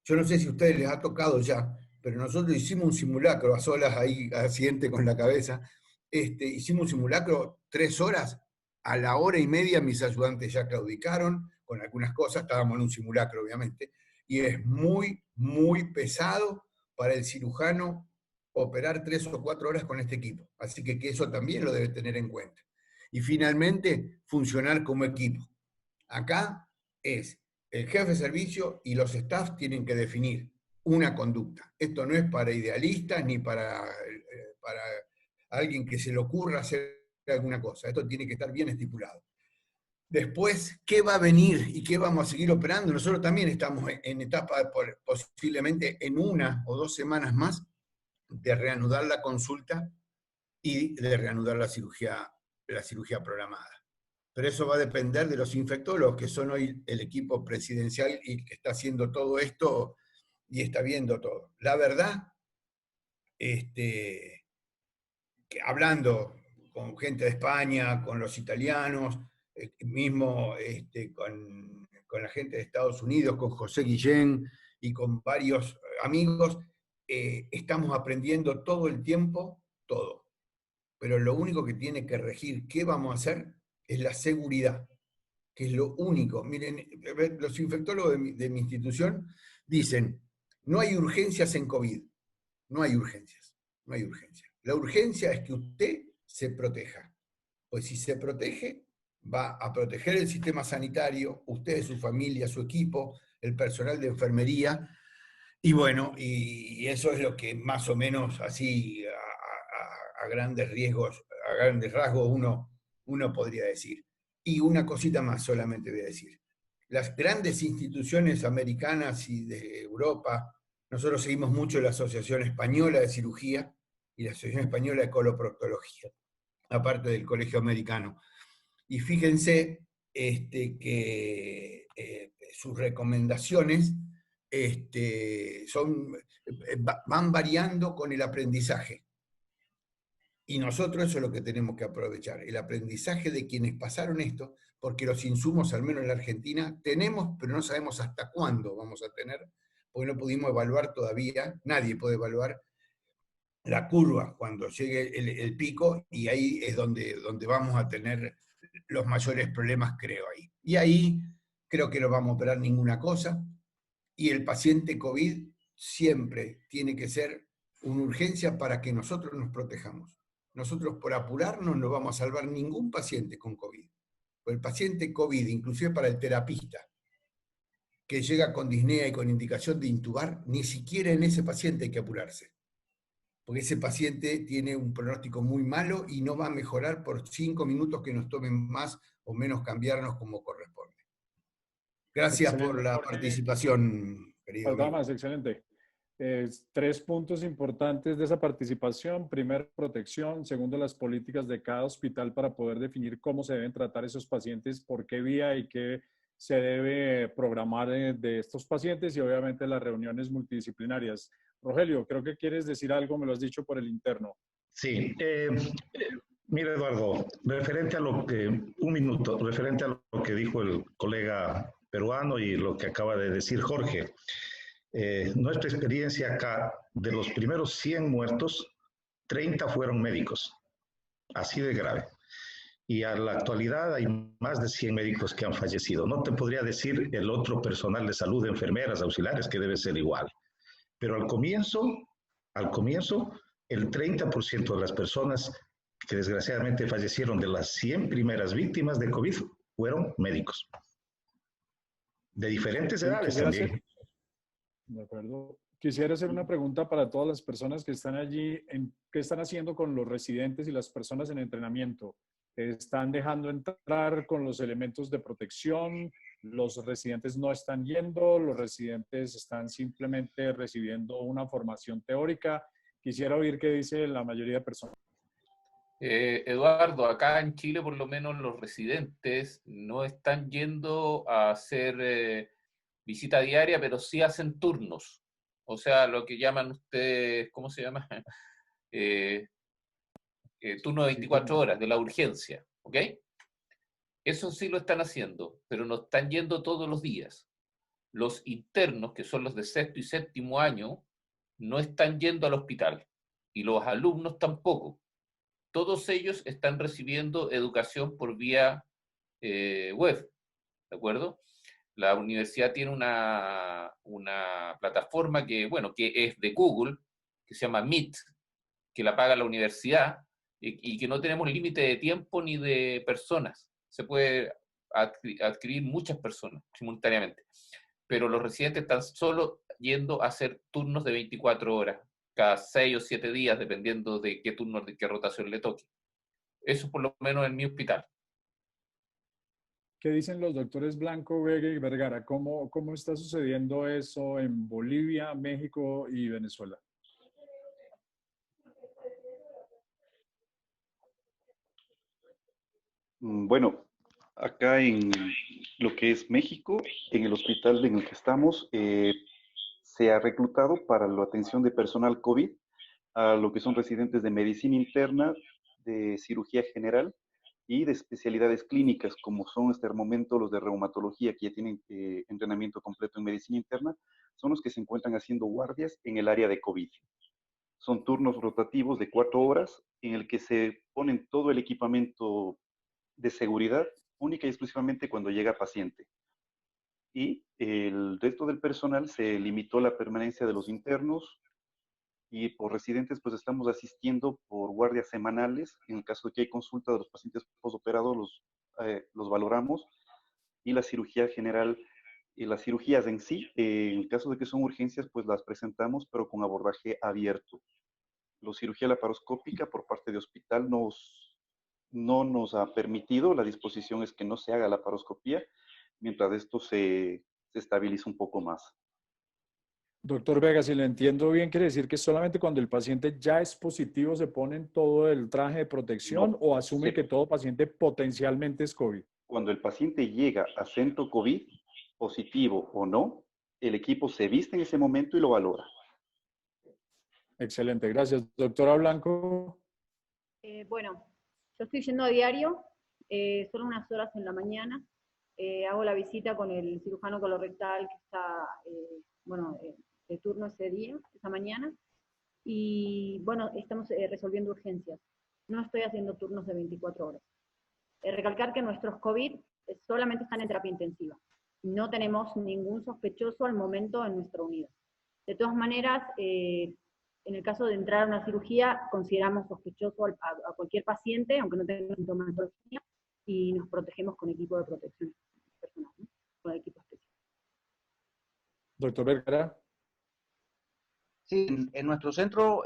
Yo no sé si a ustedes les ha tocado ya, pero nosotros hicimos un simulacro, Azolas ahí asiente con la cabeza, hicimos un simulacro 3 horas, a la hora y media mis ayudantes ya claudicaron, con algunas cosas, estábamos en un simulacro obviamente, y es muy, muy pesado para el cirujano operar 3 o 4 horas con este equipo. Así que eso también lo debe tener en cuenta. Y finalmente, funcionar como equipo. Acá es el jefe de servicio y los staff tienen que definir una conducta. Esto no es para idealistas ni para alguien que se le ocurra hacer alguna cosa. Esto tiene que estar bien estipulado. Después, ¿qué va a venir y qué vamos a seguir operando? Nosotros también estamos en etapa, posiblemente en 1 o 2 semanas más, de reanudar la consulta y de reanudar la cirugía programada. Pero eso va a depender de los infectólogos, que son hoy el equipo presidencial y que está haciendo todo esto y está viendo todo. La verdad, que hablando con gente de España, con los italianos, mismo con la gente de Estados Unidos, con José Guillén y con varios amigos, estamos aprendiendo todo el tiempo, todo. Pero lo único que tiene que regir qué vamos a hacer es la seguridad, que es lo único. Miren, los infectólogos de mi institución dicen, no hay urgencias en COVID, no hay urgencias, no hay urgencias. La urgencia es que usted se proteja, pues si se protege, va a proteger el sistema sanitario, usted, su familia, su equipo, el personal de enfermería, y bueno, y eso es lo que más o menos así a grandes riesgos, a grandes rasgos uno podría decir. Y una cosita más solamente voy a decir. Las grandes instituciones americanas y de Europa, nosotros seguimos mucho la Asociación Española de Cirugía y la Asociación Española de Coloproctología, aparte del Colegio Americano. Y fíjense que sus recomendaciones van variando con el aprendizaje. Y nosotros eso es lo que tenemos que aprovechar, el aprendizaje de quienes pasaron esto, porque los insumos, al menos en la Argentina, tenemos, pero no sabemos hasta cuándo vamos a tener, porque no pudimos evaluar todavía, nadie puede evaluar la curva cuando llegue el pico, y ahí es donde vamos a tener los mayores problemas, creo, ahí. Y ahí creo que no vamos a operar ninguna cosa, y el paciente COVID siempre tiene que ser una urgencia para que nosotros nos protejamos. Nosotros por apurarnos no vamos a salvar ningún paciente con COVID. El paciente COVID, inclusive para el terapista, que llega con disnea y con indicación de intubar, ni siquiera en ese paciente hay que apurarse. Porque ese paciente tiene un pronóstico muy malo y no va a mejorar por 5 minutos que nos tomen más o menos cambiarnos como corresponde. Gracias por la participación, querido amigo. Más, excelente. 3 puntos importantes de esa participación. Primero, protección. Segundo, las políticas de cada hospital para poder definir cómo se deben tratar esos pacientes, por qué vía y qué se debe programar de estos pacientes, y obviamente las reuniones multidisciplinarias. Rogelio, creo que quieres decir algo, me lo has dicho por el interno. Sí, mira, Eduardo, referente a lo que dijo el colega peruano y lo que acaba de decir Jorge. Nuestra experiencia acá, de los primeros 100 muertos, 30 fueron médicos, así de grave. Y a la actualidad hay más de 100 médicos que han fallecido. No te podría decir el otro personal de salud, enfermeras, auxiliares, que debe ser igual. Pero al comienzo, el 30% de las personas que desgraciadamente fallecieron de las 100 primeras víctimas de COVID fueron médicos. De diferentes edades también. De acuerdo. Quisiera hacer una pregunta para todas las personas que están allí. ¿Qué están haciendo con los residentes y las personas en entrenamiento? ¿Están dejando entrar con los elementos de protección? ¿Los residentes no están yendo? ¿Los residentes están simplemente recibiendo una formación teórica? Quisiera oír qué dice la mayoría de personas. Eduardo, acá en Chile por lo menos los residentes no están yendo a hacer visita diaria, pero sí hacen turnos. O sea, lo que llaman ustedes, ¿cómo se llama? Turno de 24 horas de la urgencia, ¿ok? Eso sí lo están haciendo, pero no están yendo todos los días. Los internos, que son los de 6º y 7º año, no están yendo al hospital, y los alumnos tampoco. Todos ellos están recibiendo educación por vía web, ¿de acuerdo? La universidad tiene una plataforma que es de Google, que se llama Meet, que la paga la universidad, y que no tenemos límite de tiempo ni de personas. Se puede adquirir muchas personas simultáneamente. Pero los residentes están solo yendo a hacer turnos de 24 horas, cada 6 o 7 días, dependiendo de qué turno, de qué rotación le toque. Eso por lo menos en mi hospital. ¿Qué dicen los doctores Blanco, Vega y Vergara? ¿Cómo está sucediendo eso en Bolivia, México y Venezuela? Bueno, acá en lo que es México, en el hospital en el que estamos, se ha reclutado para la atención de personal COVID a lo que son residentes de medicina interna, de cirugía general y de especialidades clínicas, como son hasta el momento los de reumatología, que ya tienen entrenamiento completo en medicina interna, son los que se encuentran haciendo guardias en el área de COVID. Son turnos rotativos de 4 horas en el que se ponen todo el equipamiento de seguridad única y exclusivamente cuando llega paciente. Y el resto del personal se limitó la permanencia de los internos y por residentes pues estamos asistiendo por guardias semanales. En el caso de que hay consulta de los pacientes postoperados los valoramos y la cirugía general y las cirugías en sí, en el caso de que son urgencias pues las presentamos pero con abordaje abierto. La cirugía laparoscópica por parte de hospital no nos ha permitido, la disposición es que no se haga la laparoscopía mientras esto se estabiliza un poco más. Doctor Vega, si le entiendo bien, quiere decir que solamente cuando el paciente ya es positivo se ponen todo el traje de protección No, o asume que todo paciente potencialmente es COVID. Cuando el paciente llega a centro COVID, positivo o no, el equipo se viste en ese momento y lo valora. Excelente, gracias. Doctora Blanco. Bueno, yo estoy yendo a diario, solo unas horas en la mañana. Hago la visita con el cirujano colorectal que está, de turno ese día, esa mañana. Y bueno, estamos resolviendo urgencias. No estoy haciendo turnos de 24 horas. Recalcar que nuestros COVID solamente están en terapia intensiva. No tenemos ningún sospechoso al momento en nuestra unidad. De todas maneras, en el caso de entrar a una cirugía, consideramos sospechoso a cualquier paciente, aunque no tenga sintomatología, y nos protegemos con equipo de protección personal, ¿no? Con equipo especial. Doctor Vergara. Sí, en nuestro centro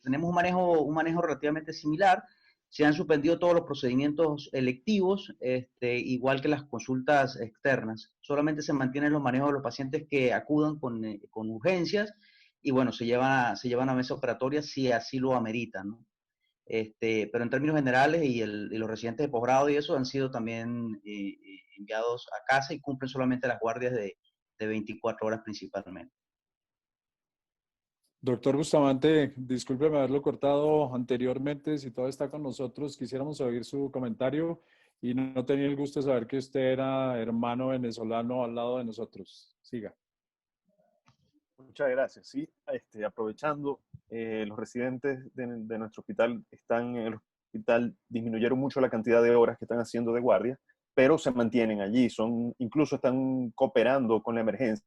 tenemos un manejo relativamente similar. Se han suspendido todos los procedimientos electivos, igual que las consultas externas. Solamente se mantienen los manejos de los pacientes que acudan con urgencias y bueno, se llevan a mesa operatoria si así lo ameritan, ¿no? Pero en términos generales y los residentes de posgrado y eso han sido también enviados a casa y cumplen solamente las guardias de 24 horas principalmente. Doctor Bustamante, discúlpeme haberlo cortado anteriormente, si todavía está con nosotros, quisiéramos oír su comentario y no tenía el gusto de saber que usted era hermano venezolano al lado de nosotros. Siga. Muchas gracias. Sí, aprovechando, los residentes de nuestro hospital están en el hospital, disminuyeron mucho la cantidad de horas que están haciendo de guardia, pero se mantienen allí, incluso están cooperando con la emergencia,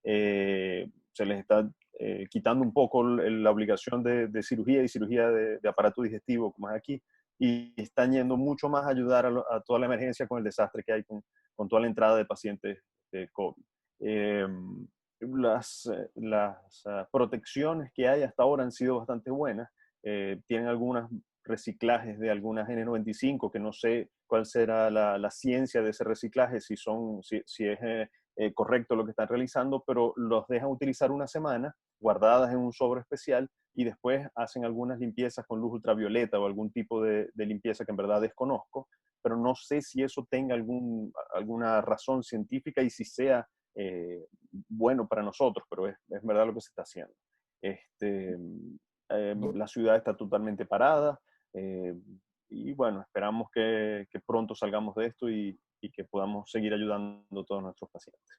se les está quitando un poco la obligación de cirugía y cirugía de aparato digestivo, como es aquí, y están yendo mucho más a ayudar a toda la emergencia con el desastre que hay con toda la entrada de pacientes de COVID. Las protecciones que hay hasta ahora han sido bastante buenas. Tienen algunos reciclajes de algunas N95, que no sé cuál será la ciencia de ese reciclaje, si es correcto lo que están realizando, pero los dejan utilizar una semana guardadas en un sobre especial y después hacen algunas limpiezas con luz ultravioleta o algún tipo de limpieza que en verdad desconozco, pero no sé si eso tenga alguna razón científica y si sea bueno para nosotros, pero es verdad lo que se está haciendo. La ciudad está totalmente parada y bueno, esperamos que pronto salgamos de esto y que podamos seguir ayudando a todos nuestros pacientes.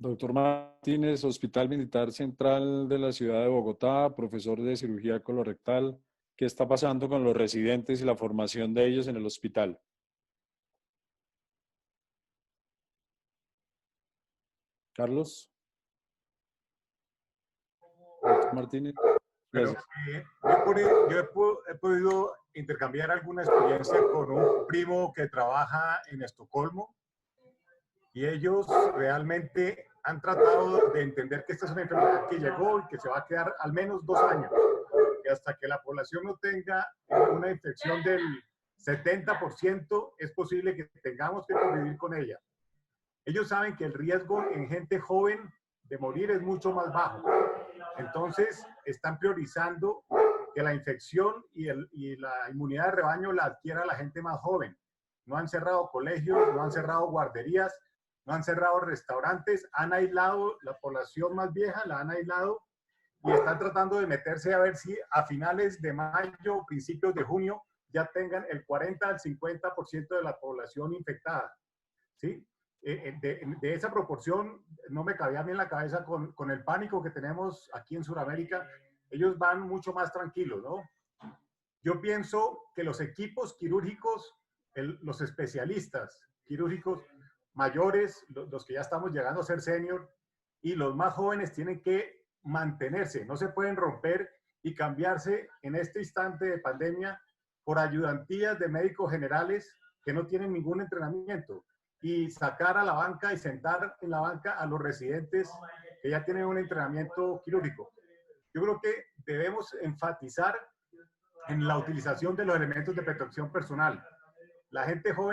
Doctor Martínez, Hospital Militar Central de la Ciudad de Bogotá, profesor de cirugía colorectal. ¿Qué está pasando con los residentes y la formación de ellos en el hospital? Carlos. Doctor Martínez. Pero, yo he podido intercambiar alguna experiencia con un primo que trabaja en Estocolmo y ellos realmente han tratado de entender que esta es una enfermedad que llegó y que se va a quedar al menos 2 años. Y hasta que la población no tenga una infección 70% es posible que tengamos que convivir con ella. Ellos saben que el riesgo en gente joven de morir es mucho más bajo. Entonces, están priorizando que la infección y la inmunidad de rebaño la adquiera la gente más joven. No han cerrado colegios, no han cerrado guarderías, no han cerrado restaurantes, han aislado la población más vieja, la han aislado y están tratando de meterse a ver si a finales de mayo, principios de junio, ya tengan el 40 al 50% de la población infectada. ¿Sí? De esa proporción no me cabía a mí en la cabeza con el pánico que tenemos aquí en Sudamérica. Ellos van mucho más tranquilos, ¿no? Yo pienso que los equipos quirúrgicos, los especialistas quirúrgicos mayores, los que ya estamos llegando a ser senior, y los más jóvenes tienen que mantenerse, no se pueden romper y cambiarse en este instante de pandemia por ayudantías de médicos generales que no tienen ningún entrenamiento, y sacar a la banca y sentar en la banca a los residentes que ya tienen un entrenamiento quirúrgico. Yo creo que debemos enfatizar en la utilización de los elementos de protección personal. La gente joven